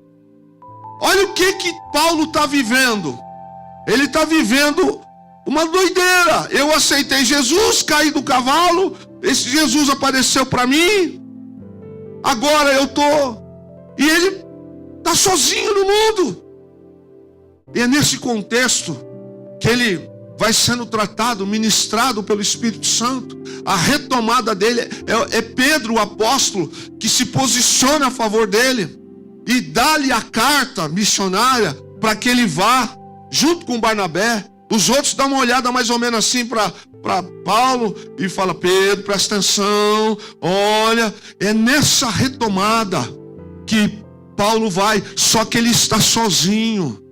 Olha o que Paulo está vivendo. Ele está vivendo uma doideira. Eu aceitei Jesus, caí do cavalo, esse Jesus apareceu para mim, agora eu estou... E ele está sozinho no mundo. E é nesse contexto que ele vai sendo tratado, ministrado pelo Espírito Santo. A retomada dele é Pedro, o apóstolo, que se posiciona a favor dele e dá-lhe a carta missionária para que ele vá junto com Barnabé. Os outros dão uma olhada mais ou menos assim para Paulo e fala: Pedro, presta atenção, olha, é nessa retomada que Paulo vai, só que ele está sozinho.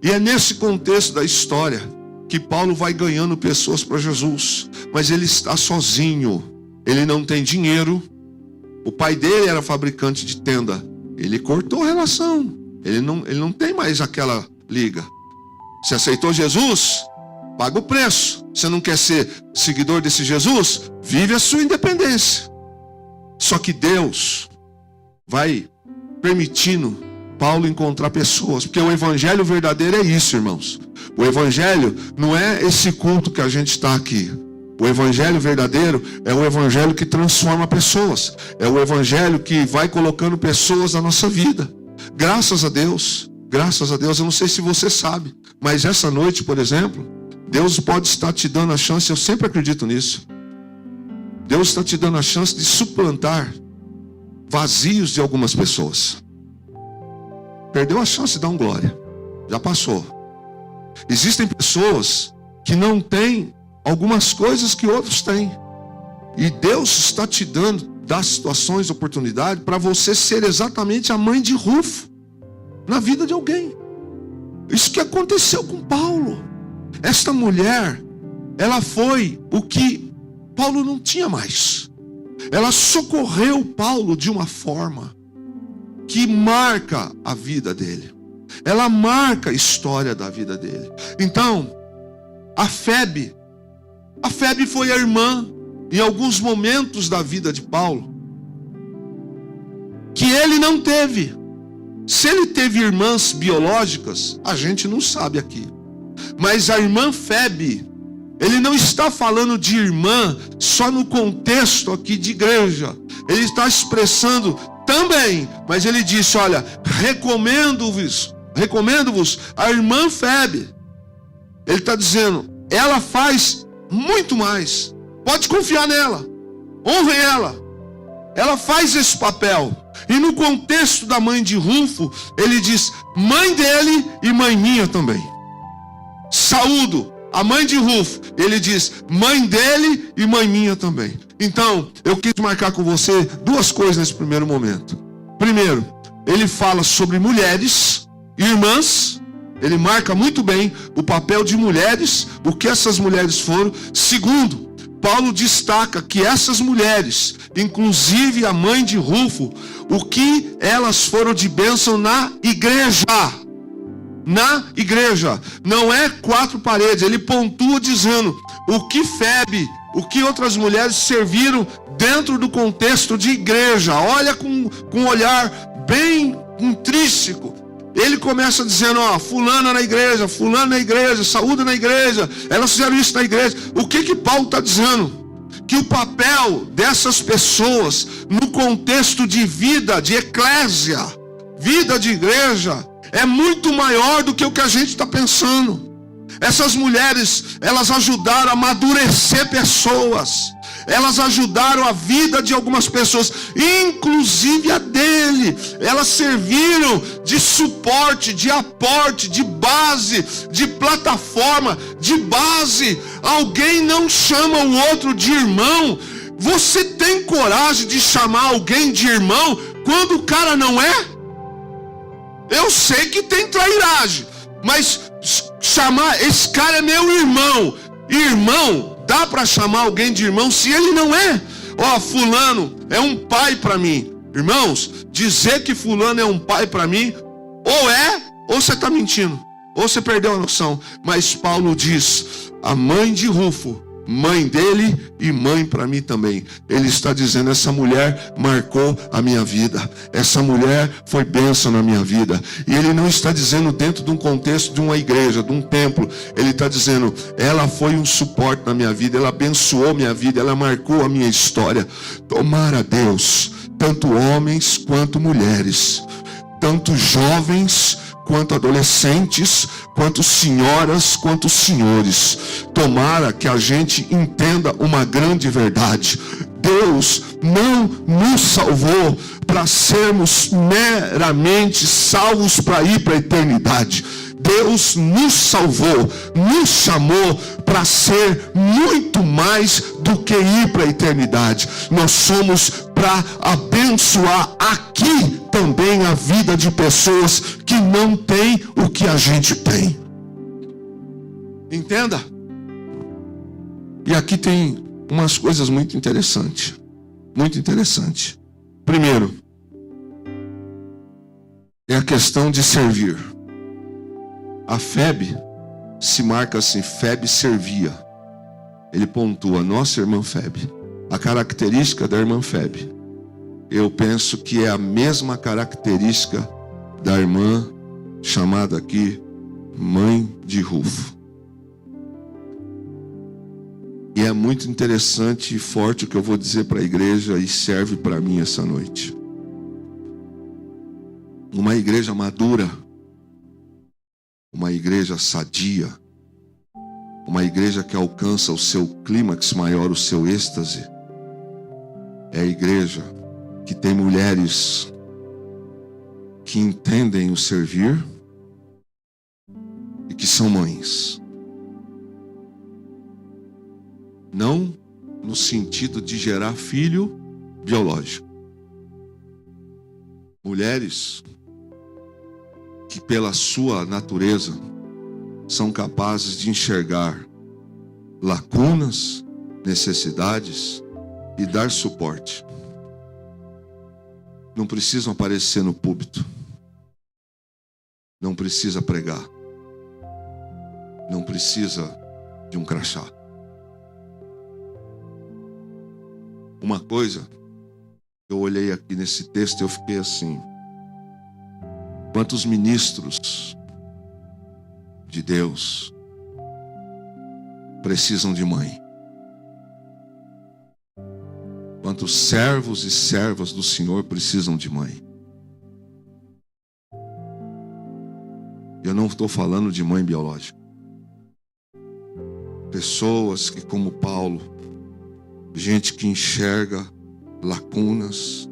E é nesse contexto da história que Paulo vai ganhando pessoas para Jesus, mas ele está sozinho, ele não tem dinheiro. O pai dele era fabricante de tenda, ele cortou a relação, ele não tem mais aquela liga. Você aceitou Jesus? Paga o preço. Você não quer ser seguidor desse Jesus? Vive a sua independência. Só que Deus vai permitindo Paulo encontrar pessoas, porque o evangelho verdadeiro é isso, irmãos. O evangelho não é esse culto que a gente está aqui. O evangelho verdadeiro é o evangelho que transforma pessoas. É o evangelho que vai colocando pessoas na nossa vida. Graças a Deus, eu não sei se você sabe, mas essa noite, por exemplo, Deus pode estar te dando a chance, eu sempre acredito nisso. Deus está te dando a chance de suplantar vazios de algumas pessoas. Perdeu a chance de dar um glória. Já passou. Existem pessoas que não têm algumas coisas que outros têm. E Deus está te dando das situações, oportunidade para você ser exatamente a mãe de Rufo na vida de alguém. Isso que aconteceu com Paulo. Esta mulher, ela foi o que Paulo não tinha mais. Ela socorreu Paulo de uma forma que marca a vida dele. Ela marca a história da vida dele. Então, a Febe foi a irmã em alguns momentos da vida de Paulo que ele não teve. Se ele teve irmãs biológicas, a gente não sabe aqui. Mas a irmã Febe, ele não está falando de irmã só no contexto aqui de igreja. Ele está expressando também, mas ele disse: olha, recomendo-vos a irmã Febe. Ele está dizendo, ela faz muito mais. Pode confiar nela, honre ela. ela faz esse papel. E no contexto da mãe de Rufo, ele diz: mãe dele e mãe minha também. Saúdo a mãe de Rufo, ele diz: mãe dele e mãe minha também. Então, eu quis marcar com você duas coisas nesse primeiro momento. Primeiro, ele fala sobre mulheres, irmãs. Ele marca muito bem o papel de mulheres, o que essas mulheres foram. Segundo, Paulo destaca que essas mulheres, inclusive a mãe de Rufo, o que elas foram de bênção na igreja. Na igreja, não é quatro paredes. Ele pontua dizendo o que Febe, o que outras mulheres serviram dentro do contexto de igreja. Olha com um olhar bem intrínseco. Ele começa dizendo: ó, fulana na igreja, fulana na igreja, saúde na igreja, elas fizeram isso na igreja. O que Paulo está dizendo? Que o papel dessas pessoas no contexto de vida, de eclésia, vida de igreja, é muito maior do que o que a gente está pensando. Essas mulheres, elas ajudaram a amadurecer pessoas. Elas ajudaram a vida de algumas pessoas, inclusive a dele. Elas serviram de suporte, de aporte, de base, de plataforma, de base. Alguém não chama o outro de irmão. Você tem coragem de chamar alguém de irmão quando o cara não é? Eu sei que tem trairagem, mas chamar, esse cara é meu irmão. Irmão, dá para chamar alguém de irmão se ele não é? Ó, fulano é um pai para mim. Irmãos, dizer que fulano é um pai para mim, ou é, ou você está mentindo, ou você perdeu a noção. Mas Paulo diz: a mãe de Rufo, mãe dele e mãe para mim também. Ele está dizendo: essa mulher marcou a minha vida, essa mulher foi bênção na minha vida. E ele não está dizendo dentro de um contexto de uma igreja, de um templo. Ele está dizendo: ela foi um suporte na minha vida, ela abençoou minha vida, ela marcou a minha história. Tomara Deus, tanto homens quanto mulheres, tanto jovens quanto adolescentes, quanto senhoras, quanto senhores. Tomara que a gente entenda uma grande verdade. Deus não nos salvou para sermos meramente salvos para ir para a eternidade. Deus nos salvou, nos chamou para ser muito mais do que ir para a eternidade. Nós somos para abençoar aqui também a vida de pessoas que não têm o que a gente tem. Entenda? E aqui tem umas coisas muito interessantes. Muito interessante. Primeiro, é a questão de servir. A Febe se marca assim: Febe servia. Ele pontua: nossa irmã Febe. A característica da irmã Febe, eu penso que é a mesma característica da irmã chamada aqui mãe de Rufo. E é muito interessante e forte o que eu vou dizer para a igreja, e serve para mim essa noite. Uma igreja madura, uma igreja sadia, uma igreja que alcança o seu clímax maior, o seu êxtase, é a igreja que tem mulheres que entendem o servir e que são mães. Não no sentido de gerar filho biológico. Mulheres que pela sua natureza são capazes de enxergar lacunas, necessidades e dar suporte. Não precisam aparecer no púlpito. Não precisa pregar. Não precisa de um crachá. Uma coisa, eu olhei aqui nesse texto e eu fiquei assim: quantos ministros de Deus precisam de mãe? Quantos servos e servas do Senhor precisam de mãe? Eu não estou falando de mãe biológica. Pessoas que, como Paulo, gente que enxerga lacunas,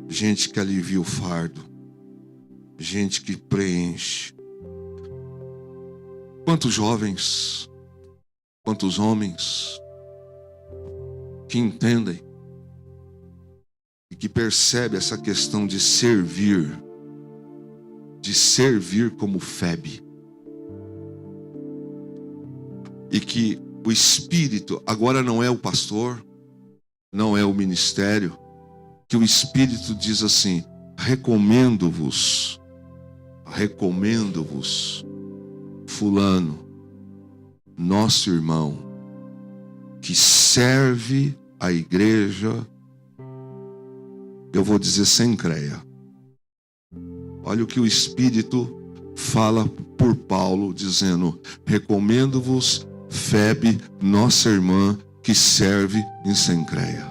gente que alivia o fardo, gente que preenche. Quantos jovens, quantos homens que entendem e que percebem essa questão de servir como Febe. E que o Espírito agora não é o pastor, não é o ministério, que o Espírito diz assim: recomendo-vos, fulano, nosso irmão, que serve a igreja, eu vou dizer Sencreia. Olha o que o Espírito fala por Paulo, dizendo: recomendo-vos Febe, nossa irmã, que serve em Sencreia.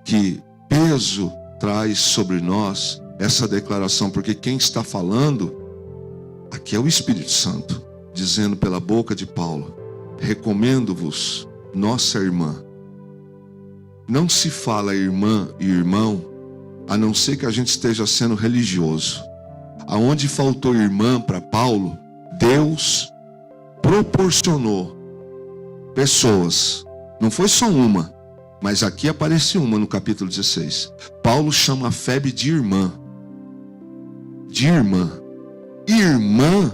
Que peso traz sobre nós essa declaração, porque quem está falando aqui é o Espírito Santo, dizendo pela boca de Paulo: recomendo-vos nossa irmã. Não se fala irmã e irmão, a não ser que a gente esteja sendo religioso. Aonde faltou irmã para Paulo, Deus proporcionou pessoas. Não foi só uma, mas aqui aparece uma no capítulo 16. Paulo chama a Febe de irmã. De irmã. Irmã.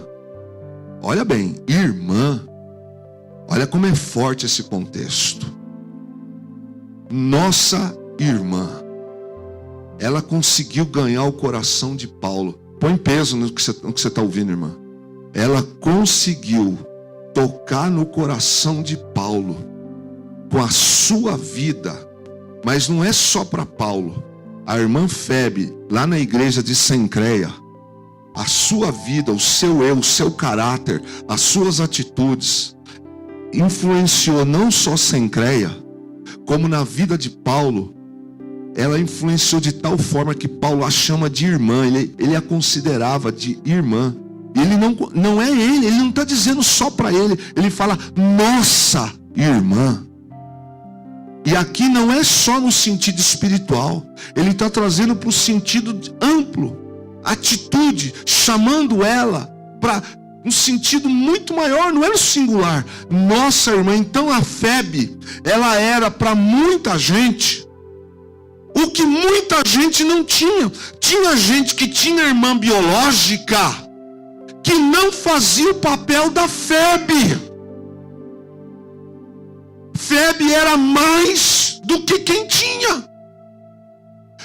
Olha bem, irmã. Olha como é forte esse contexto. Nossa irmã. Ela conseguiu ganhar o coração de Paulo. Põe peso no que você está ouvindo, irmã. Ela conseguiu tocar no coração de Paulo com a sua vida. Mas não é só para Paulo. A irmã Febe, lá na igreja de Sencreia, a sua vida, o seu eu, o seu caráter, as suas atitudes, influenciou não só Sencreia, como na vida de Paulo. Ela influenciou de tal forma que Paulo a chama de irmã. Ele a considerava de irmã. Ele não é ele não está dizendo só para ele. Ele fala nossa irmã. E aqui não é só no sentido espiritual. Ele está trazendo para o sentido amplo. Atitude, chamando ela para um sentido muito maior, não é no singular. Nossa irmã. Então a Febe, ela era para muita gente o que muita gente não tinha. Tinha gente que tinha irmã biológica que não fazia o papel da Febe. Febe era mais do que quem tinha.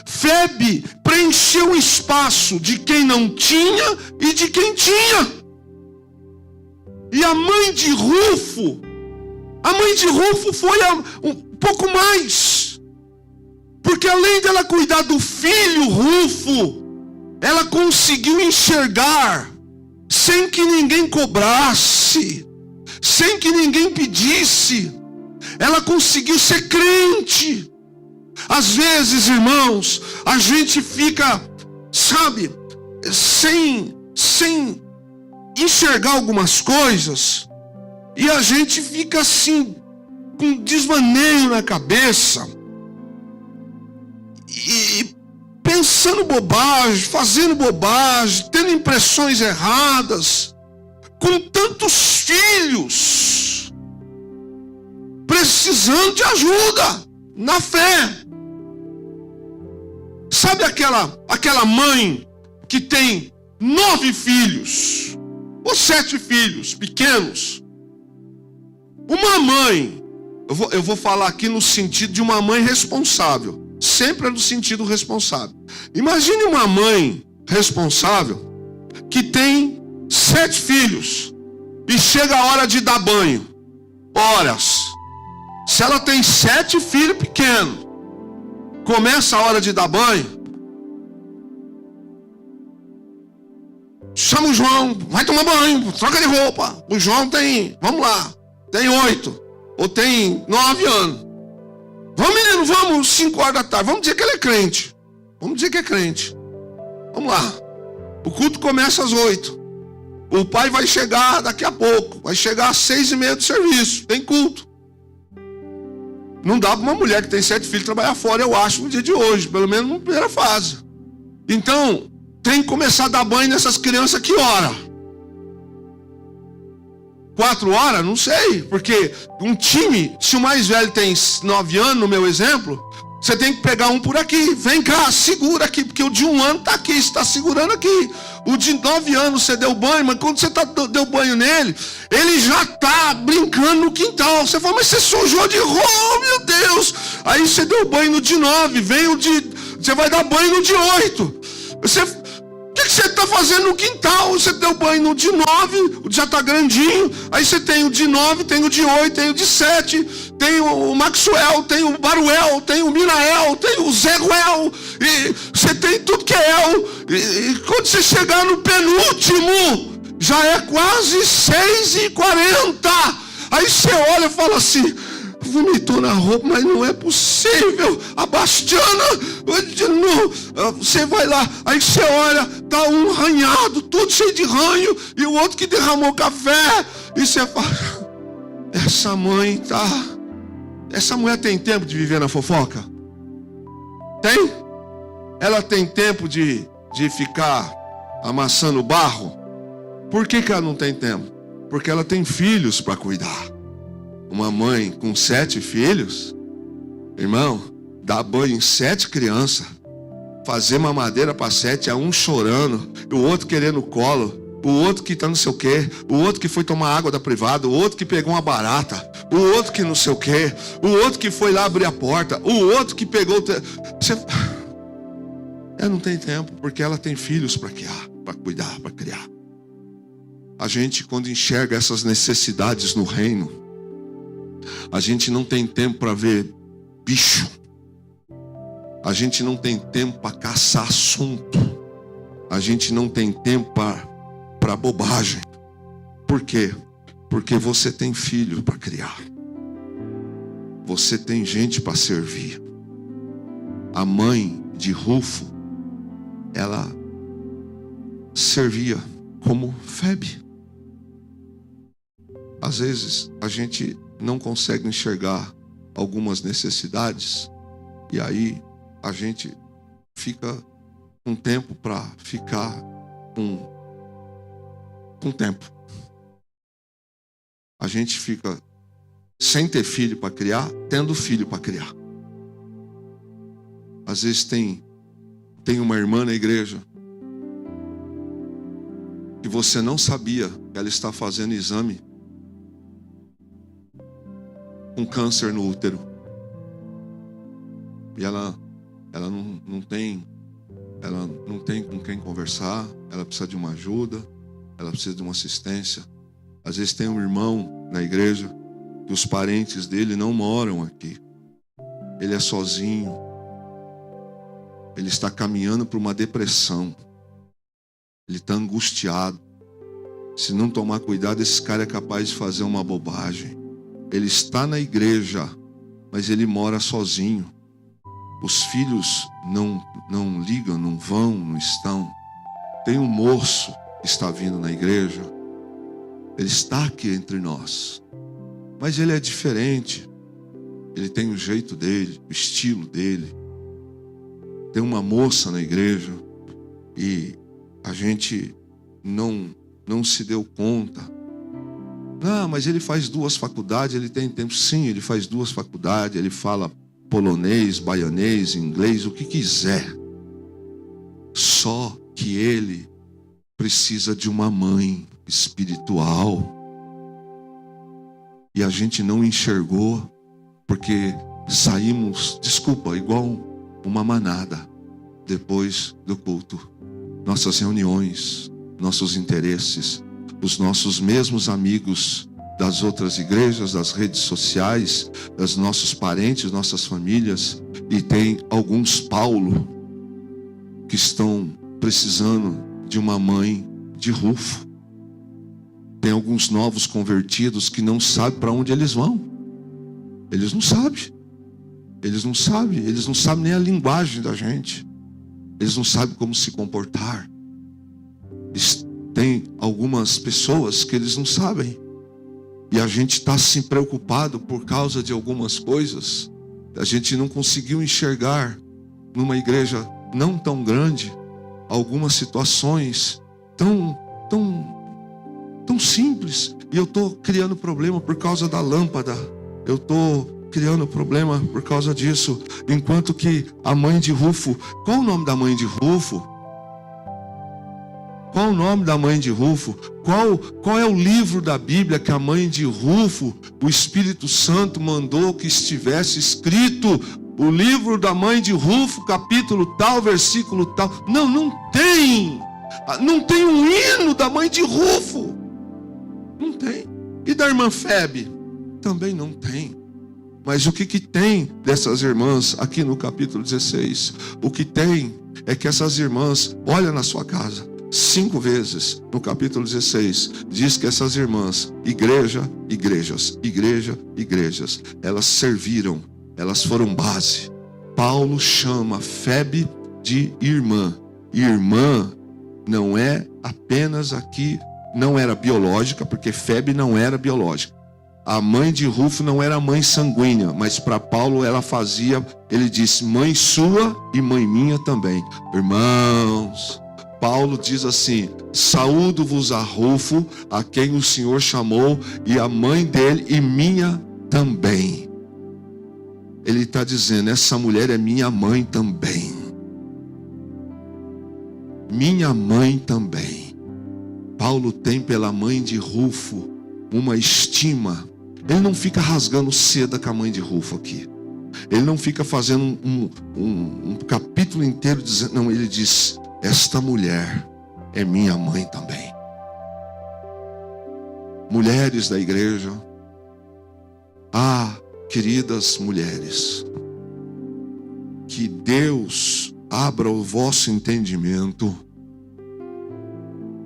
Febe preencheu o espaço de quem não tinha e de quem tinha. E a mãe de Rufo foi um pouco mais. Porque além dela cuidar do filho Rufo, ela conseguiu enxergar, sem que ninguém cobrasse, sem que ninguém pedisse. Ela conseguiu ser crente. Às vezes, irmãos, a gente fica, sabe, sem enxergar algumas coisas, e a gente fica assim, com desvaneio na cabeça, e pensando bobagem, fazendo bobagem, tendo impressões erradas, com tantos filhos, precisando de ajuda na fé. Sabe aquela mãe que tem 9 filhos, ou 7 filhos pequenos? Uma mãe, eu vou falar aqui no sentido de uma mãe responsável. Sempre é no sentido responsável. Imagine uma mãe responsável que tem 7 filhos e chega a hora de dar banho. Horas. Se ela tem 7 filhos pequenos, começa a hora de dar banho, chama o João, vai tomar banho, troca de roupa. O João tem, vamos lá, tem 8 ou tem 9 anos. Vamos, menino, vamos, 5 horas da tarde. Vamos dizer que ele é crente. Vamos dizer que é crente. Vamos lá. O culto começa às 8. O pai vai chegar daqui a pouco. Vai chegar às 6:30 do serviço. Tem culto. Não dá para uma mulher que tem 7 filhos trabalhar fora, eu acho, no dia de hoje, pelo menos na primeira fase. Então, tem que começar a dar banho nessas crianças que hora? 4 horas? Não sei, porque um time, se o mais velho tem 9 anos, no meu exemplo, você tem que pegar um por aqui. Vem cá, segura aqui, porque o de 1 ano está aqui, você está segurando aqui. O de 9 anos você deu banho, mas quando você deu banho nele, ele já está brincando no quintal. Você fala, mas você sujou de roupa, oh, meu Deus. Aí você deu banho no de 9, você vai dar banho no de 8. O que você está fazendo no quintal? Você deu banho no de 9, já está grandinho. Aí você tem o de 9, tem o de 8, tem o de 7, tem o Maxwell, tem o Baruel, tem o Minael, tem o Zeguel. E você tem tudo que é El. E quando você chegar no penúltimo, já é quase 6h40. Aí você olha e fala assim, vomitou na roupa, mas não é possível. A Bastiana, você vai lá, aí você olha, tá um ranhado, tudo cheio de ranho, e o outro que derramou café, e você fala, essa mulher tem tempo de viver na fofoca? Tem? Ela tem tempo de ficar amassando barro? Por que ela não tem tempo? Porque ela tem filhos para cuidar. Uma mãe com 7 filhos, irmão, dá banho em 7 crianças, fazer mamadeira para 7, é um chorando, o outro querendo colo, o outro que tá não sei o quê, o outro que foi tomar água da privada, o outro que pegou uma barata, o outro que não sei o quê, o outro que foi lá abrir a porta, o outro que pegou... Ela não tem tempo, porque ela tem filhos para criar, para cuidar, para criar. A gente, quando enxerga essas necessidades no reino, a gente não tem tempo para ver bicho. A gente não tem tempo para caçar assunto. A gente não tem tempo para bobagem. Por quê? Porque você tem filho para criar. Você tem gente para servir. A mãe de Rufo, ela servia como Febe. Às vezes a gente não consegue enxergar algumas necessidades, e aí a gente fica com tempo para ficar com tempo. A gente fica sem ter filho para criar, tendo filho para criar. Às vezes tem uma irmã na igreja que você não sabia que ela está fazendo exame com câncer no útero. E ela não tem com quem conversar, ela precisa de uma ajuda, ela precisa de uma assistência. Às vezes tem um irmão na igreja que os parentes dele não moram aqui. Ele é sozinho. Ele está caminhando para uma depressão. Ele está angustiado. Se não tomar cuidado, esse cara é capaz de fazer uma bobagem. Ele está na igreja, mas ele mora sozinho. Os filhos não ligam, não vão, não estão. Tem um moço que está vindo na igreja. Ele está aqui entre nós. Mas ele é diferente. Ele tem o jeito dele, o estilo dele. Tem uma moça na igreja e a gente não se deu conta. Ah, mas ele faz 2 faculdades, ele tem tempo. Sim, ele faz 2 faculdades, ele fala polonês, baianês, inglês, o que quiser. Só que ele precisa de uma mãe espiritual. E a gente não enxergou, porque saímos, igual uma manada, depois do culto. Nossas reuniões, nossos interesses, os nossos mesmos amigos das outras igrejas, das redes sociais, dos nossos parentes, nossas famílias. E tem alguns Paulo que estão precisando de uma mãe de Rufo. Tem alguns novos convertidos que não sabem para onde eles vão. Eles não sabem. Eles não sabem nem a linguagem da gente. Eles não sabem como se comportar. Tem algumas pessoas que eles não sabem. e a gente está assim preocupado por causa de algumas coisas, a gente não conseguiu enxergar numa igreja não tão grande algumas situações tão simples, e eu estou criando problema por causa da lâmpada, eu estou criando problema por causa disso, enquanto que a mãe de Rufo, qual o nome da mãe de Rufo? Qual o nome da mãe de Rufo? Qual é o livro da Bíblia que a mãe de Rufo, o Espírito Santo mandou que estivesse escrito? O livro da mãe de Rufo, capítulo tal, versículo tal. Não tem. Não tem um hino da mãe de Rufo. Não tem. E da irmã Febe? Também não tem. Mas o que tem dessas irmãs aqui no capítulo 16? O que tem é que essas irmãs, olha na sua casa, 5 vezes no capítulo 16, diz que essas irmãs, igrejas, elas serviram, elas foram base. Paulo chama Febe de irmã. Irmã não é apenas aqui, não era biológica, porque Febe não era biológica. A mãe de Rufo não era mãe sanguínea, mas para Paulo ela fazia, ele disse, mãe sua e mãe minha também. Irmãos, Paulo diz assim, saúdo-vos a Rufo, a quem o Senhor chamou, e a mãe dele e minha também. Ele está dizendo, essa mulher é minha mãe também. Minha mãe também. Paulo tem pela mãe de Rufo uma estima. Ele não fica rasgando seda com a mãe de Rufo aqui. Ele não fica fazendo um capítulo inteiro dizendo, não, ele diz, esta mulher é minha mãe também. Mulheres da igreja, queridas mulheres, que Deus abra o vosso entendimento,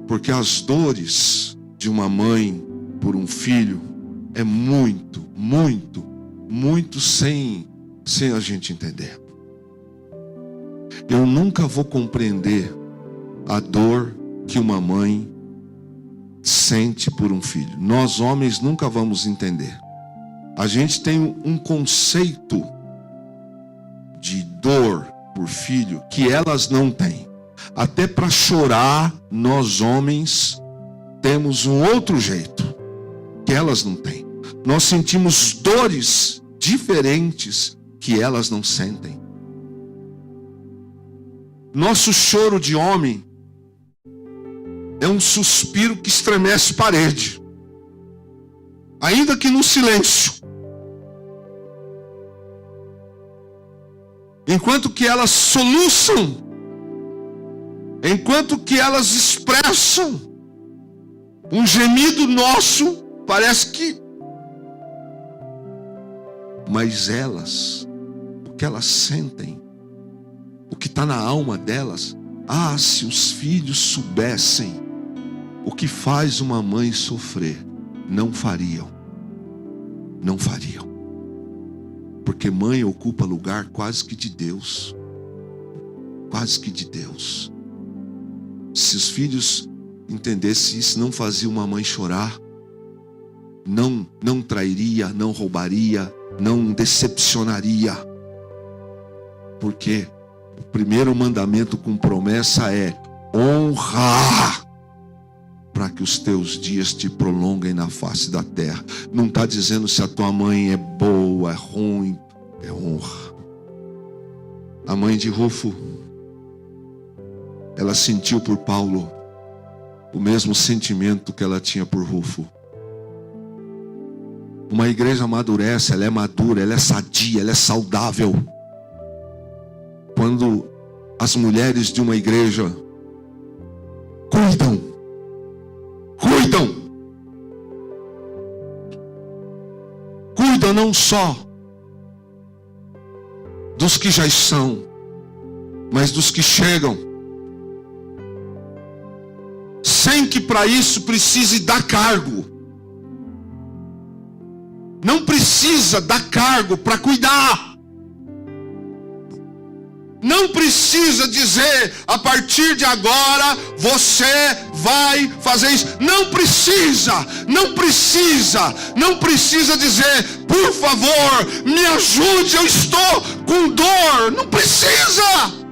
porque as dores de uma mãe por um filho é muito sem a gente entender. Eu nunca vou compreender a dor que uma mãe sente por um filho. Nós homens nunca vamos entender. A gente tem um conceito de dor por filho que elas não têm. Até para chorar, nós homens temos um outro jeito que elas não têm. Nós sentimos dores diferentes que elas não sentem. Nosso choro de homem é um suspiro que estremece parede, ainda que no silêncio. Enquanto que elas soluçam, enquanto que elas expressam um gemido nosso, parece que... Mas elas, o que elas sentem, o que está na alma delas, se os filhos soubessem o que faz uma mãe sofrer, não fariam. Não fariam. Porque mãe ocupa lugar quase que de Deus. Quase que de Deus. Se os filhos entendessem isso, não fazia uma mãe chorar, não trairia, não roubaria, não decepcionaria. Porque o primeiro mandamento com promessa é honrar, para que os teus dias te prolonguem na face da terra. Não está dizendo se a tua mãe é boa, é ruim, é honra. A mãe de Rufo, ela sentiu por Paulo o mesmo sentimento que ela tinha por Rufo. Uma igreja amadurece, ela é madura, ela é sadia, ela é saudável quando as mulheres de uma igreja cuidam não só dos que já são, mas dos que chegam, sem que para isso precise dar cargo. Não precisa dar cargo para cuidar. Não precisa dizer, a partir de agora, você vai fazer isso. Não precisa dizer, por favor, me ajude, eu estou com dor. Não precisa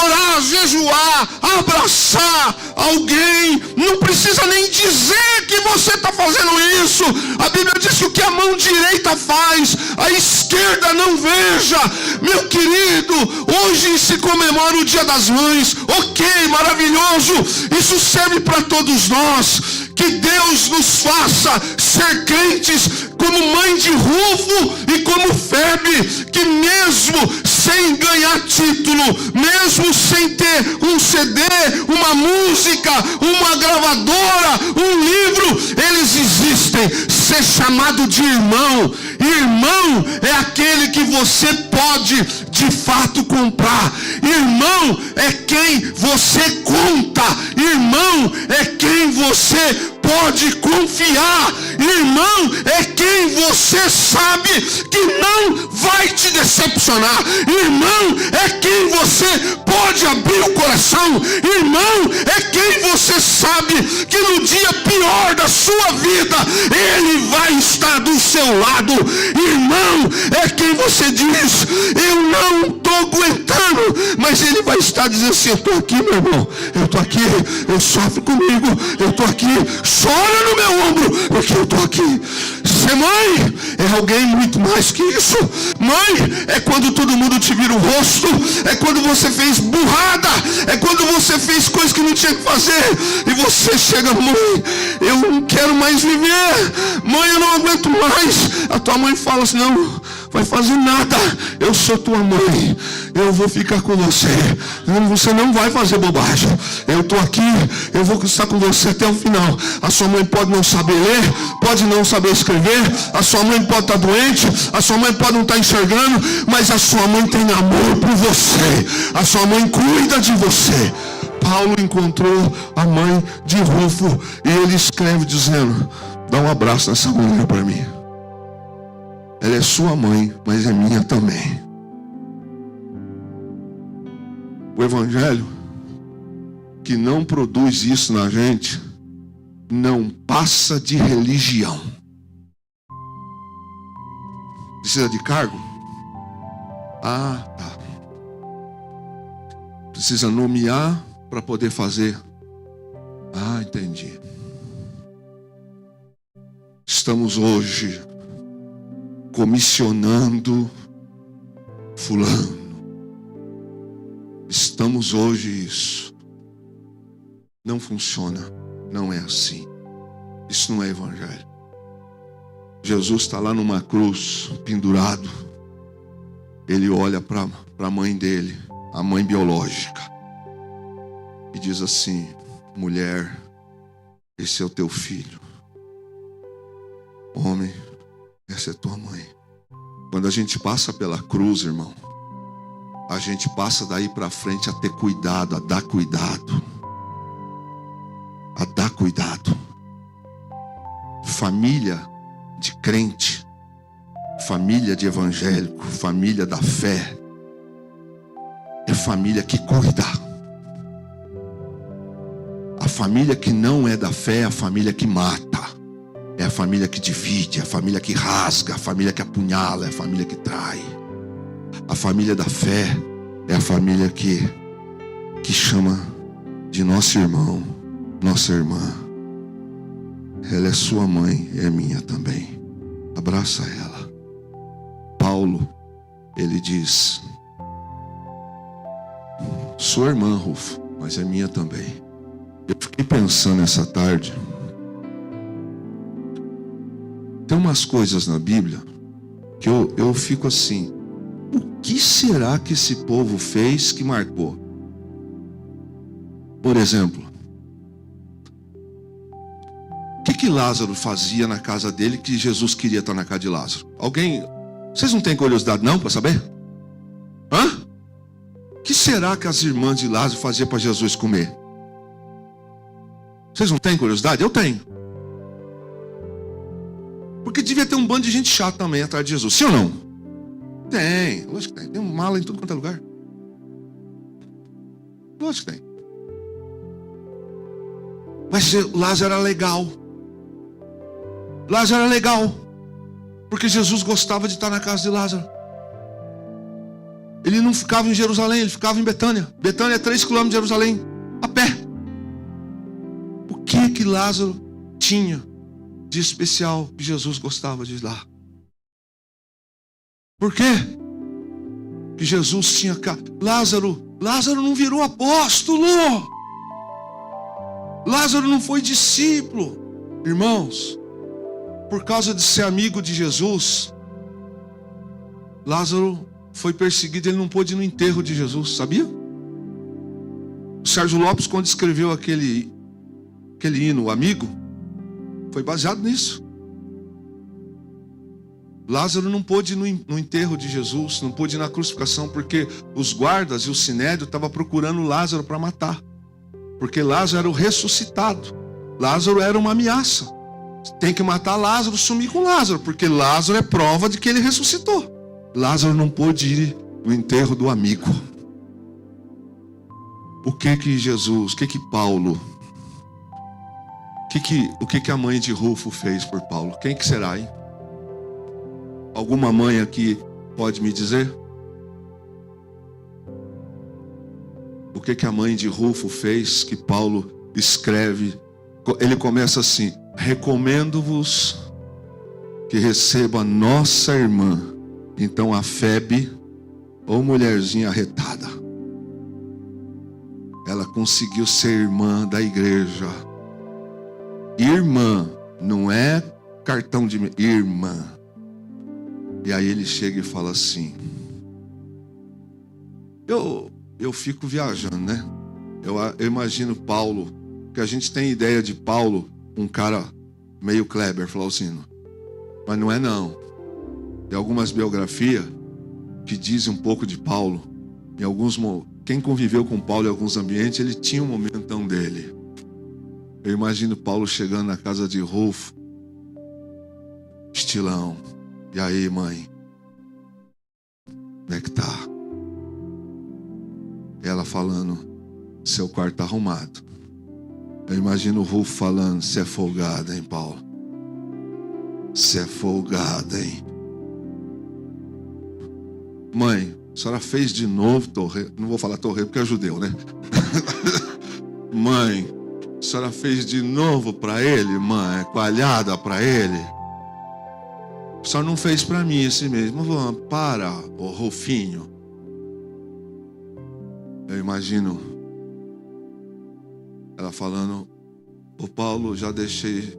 orar, jejuar, abraçar alguém. Não precisa nem dizer que você está fazendo isso. A Bíblia diz que o que a mão direita faz, a esquerda não veja. Meu querido, hoje se comemora o Dia das Mães. Ok, maravilhoso. Isso serve para todos nós. Que Deus nos faça ser crentes como mãe de Rufo e como Febe, que mesmo sem ganhar título, mesmo sem ter um CD, uma música, uma gravadora, um livro, eles existem. Ser chamado de irmão. Irmão é aquele que você pode de fato comprar. Irmão é quem você conta. Irmão é quem você pode confiar. Irmão é quem você sabe que não vai te decepcionar. Irmão é quem você pode abrir o coração. Irmão é quem você sabe que no dia pior da sua vida ele vai estar do seu lado. Irmão é quem você diz, eu não estou aguentando, mas ele vai estar dizendo assim, eu estou aqui, meu irmão, eu estou aqui, eu sofro comigo, eu estou aqui, chora no meu ombro, porque eu estou aqui. Ser mãe é alguém muito mais que isso. Mãe é quando todo mundo te vira o rosto, é quando você fez burrada, é quando você fez coisas que não tinha que fazer, e você chega, mãe, eu não quero mais viver, mãe, eu não aguento mais. A tua mãe fala assim, não vai fazer nada, eu sou tua mãe, eu vou ficar com você, você não vai fazer bobagem, eu estou aqui, eu vou estar com você até o final. A sua mãe pode não saber ler, pode não saber escrever, a sua mãe pode estar doente, a sua mãe pode não estar enxergando, mas a sua mãe tem amor por você, a sua mãe cuida de você. Paulo encontrou a mãe de Rufo e ele escreve dizendo, dá um abraço nessa mulher para mim. Ela é sua mãe, mas é minha também. O evangelho que não produz isso na gente não passa de religião. Precisa de cargo? Ah, tá. Precisa nomear para poder fazer. Ah, entendi. Estamos hoje comissionando fulano. Estamos hoje isso. Não funciona. Não é assim. Isso não é evangelho. Jesus está lá numa cruz, pendurado. Ele olha para a mãe dele, a mãe biológica, e diz assim, mulher, esse é o teu filho. Homem, essa é tua mãe. Quando a gente passa pela cruz, irmão, a gente passa daí para frente a ter cuidado, a dar cuidado. A dar cuidado. Família de crente, família de evangélico, família da fé, é família que cuida. A família que não é da fé é a família que mata. É a família que divide, é a família que rasga, é a família que apunhala, é a família que trai. A família da fé é a família que chama de nosso irmão, nossa irmã. Ela é sua mãe, é minha também. Abraça ela. Paulo, ele diz, sua irmã, Rufo, mas é minha também. Eu fiquei pensando essa tarde. Tem umas coisas na Bíblia que eu fico assim, o que será que esse povo fez que marcou? Por exemplo, o que Lázaro fazia na casa dele que Jesus queria estar na casa de Lázaro? Alguém, vocês não têm curiosidade não para saber? Hã? O que será que as irmãs de Lázaro faziam para Jesus comer? Vocês não têm curiosidade? Eu tenho. Porque devia ter um bando de gente chata também atrás de Jesus, sim ou não? Tem, lógico que tem. Tem mala em tudo quanto é lugar. Lógico que tem. Mas Lázaro era legal. Lázaro era legal. Porque Jesus gostava de estar na casa de Lázaro. Ele não ficava em Jerusalém, ele ficava em Betânia. Betânia é 3 km de Jerusalém, a pé. O que Lázaro tinha de especial que Jesus gostava de ir lá? Por quê? Que Jesus tinha... Lázaro não virou apóstolo. Lázaro não foi discípulo. Irmãos, por causa de ser amigo de Jesus, Lázaro foi perseguido, ele não pôde ir no enterro de Jesus, sabia? O Sérgio Lopes, quando escreveu aquele hino, o Amigo, foi baseado nisso. Lázaro não pôde ir no enterro de Jesus, não pôde ir na crucificação, porque os guardas e o sinédrio estavam procurando Lázaro para matar. Porque Lázaro era o ressuscitado. Lázaro era uma ameaça. Tem que matar Lázaro, sumir com Lázaro, porque Lázaro é prova de que ele ressuscitou. Lázaro não pôde ir no enterro do amigo. O que Jesus, o que Paulo, o que a mãe de Rufo fez por Paulo? Quem que será, hein? Alguma mãe aqui pode me dizer? O que a mãe de Rufo fez que Paulo escreve? Ele começa assim: recomendo-vos que receba nossa irmã. Então a Febe, ou mulherzinha arretada, ela conseguiu ser irmã da igreja. Irmã, não é cartão de irmã. E aí ele chega e fala assim: eu fico viajando, né? Eu imagino Paulo, que a gente tem ideia de Paulo, um cara meio Kleber, Flauzino. Mas não é não. Tem algumas biografias que dizem um pouco de Paulo. Quem conviveu com Paulo em alguns ambientes, ele tinha um momentão dele. Eu imagino Paulo chegando na casa de Rufo, estilão. E aí, mãe? Como é que tá? Ela falando: seu quarto tá arrumado. Eu imagino o Rufo falando: você é folgada, hein, Paulo? Você é folgada, hein? Mãe, a senhora fez de novo torreiro. Não vou falar torreiro porque é judeu, né? Mãe, a senhora fez de novo para ele, mãe? Coalhada para ele? A senhora não fez para mim esse mesmo. Para, ô Rufinho. Eu imagino ela falando: ô Paulo, já deixei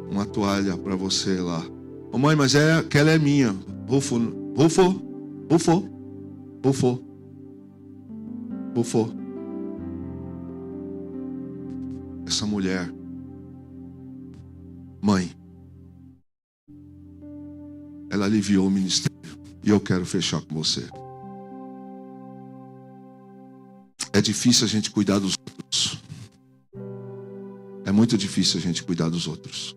uma toalha para você lá. Ô mãe, mas aquela é minha. Rufo. Essa mulher, mãe, ela aliviou o ministério. E eu quero fechar com você. É difícil a gente cuidar dos outros. É muito difícil a gente cuidar dos outros.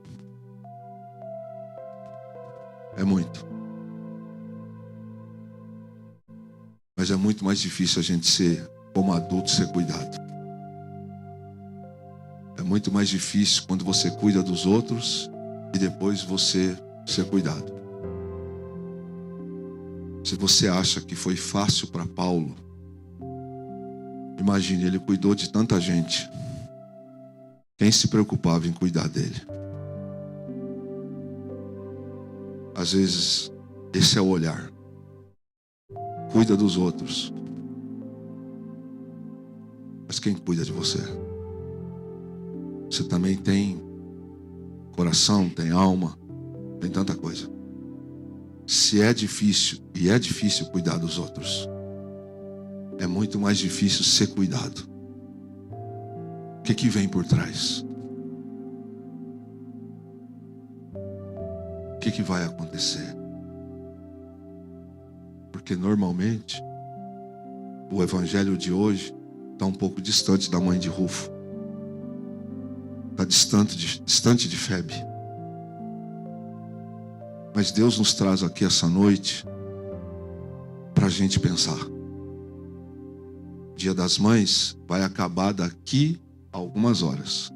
É muito. Mas é muito mais difícil a gente ser, como adulto, ser cuidado. É muito mais difícil quando você cuida dos outros e depois você ser cuidado. Se você acha que foi fácil para Paulo, imagine, ele cuidou de tanta gente. Quem se preocupava em cuidar dele? Às vezes, esse é o olhar. Cuida dos outros. Mas quem cuida de você? Você também tem coração, tem alma, tem tanta coisa. Se é difícil, e é difícil cuidar dos outros, é muito mais difícil ser cuidado. O que vem por trás? O que vai acontecer? Porque normalmente o evangelho de hoje está um pouco distante da mãe de Rufo. Está distante de Febe. Mas Deus nos traz aqui essa noite para a gente pensar. Dia das Mães vai acabar daqui a algumas horas.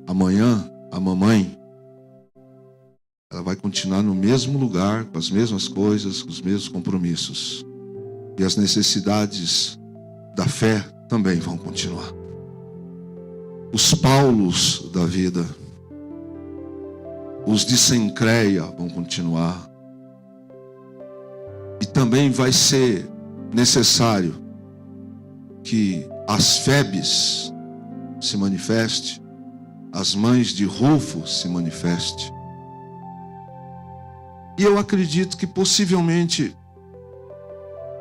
Amanhã, a mamãe, ela vai continuar no mesmo lugar, com as mesmas coisas, com os mesmos compromissos. E as necessidades da fé também vão continuar. Os Paulos da vida, os de Sencreia vão continuar. E também vai ser necessário que as Febes se manifeste, as mães de Rufo se manifeste. E eu acredito que possivelmente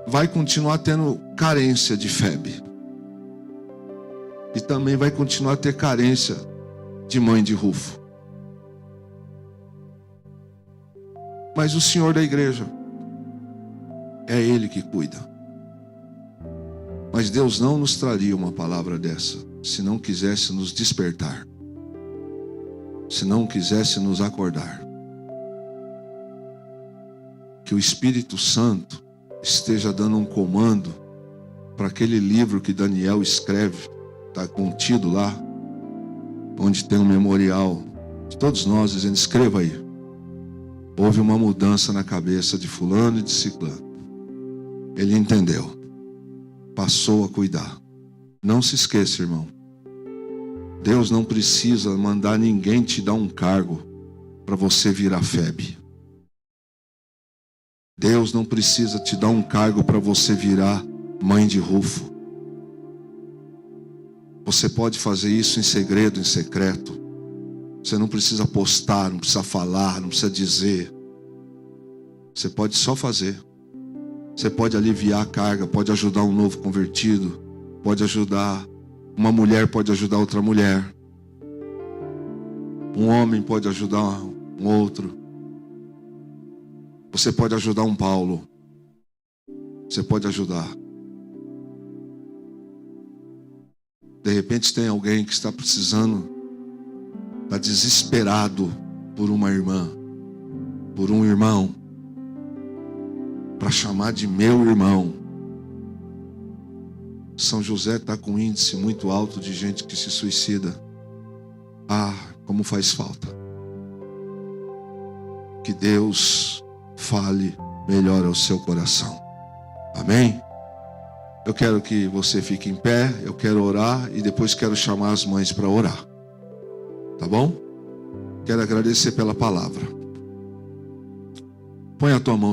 vai continuar tendo carência de Febe. E também vai continuar a ter carência de mãe de Rufo. Mas o Senhor da igreja, é Ele que cuida. Mas Deus não nos traria uma palavra dessa se não quisesse nos despertar, se não quisesse nos acordar. Que o Espírito Santo esteja dando um comando para aquele livro que Daniel escreve, está contido lá, onde tem um memorial de todos nós, dizendo: escreva aí. Houve uma mudança na cabeça de fulano e de ciclano. Ele entendeu, passou a cuidar. Não se esqueça, irmão, Deus não precisa mandar ninguém te dar um cargo para você virar Febe. Deus não precisa te dar um cargo para você virar mãe de Rufo. Você pode fazer isso em segredo, em secreto. Você não precisa postar, não precisa falar, não precisa dizer. Você pode só fazer. Você pode aliviar a carga, pode ajudar um novo convertido, pode ajudar, uma mulher pode ajudar outra mulher. Um homem pode ajudar um outro. Você pode ajudar um Paulo. Você pode ajudar. De repente tem alguém que está precisando, está desesperado por uma irmã, por um irmão, para chamar de meu irmão. São José está com um índice muito alto de gente que se suicida. Ah, como faz falta. Que Deus fale melhor ao seu coração. Amém? Eu quero que você fique em pé, eu quero orar e depois quero chamar as mães para orar. Tá bom? Quero agradecer pela palavra. Põe a tua mão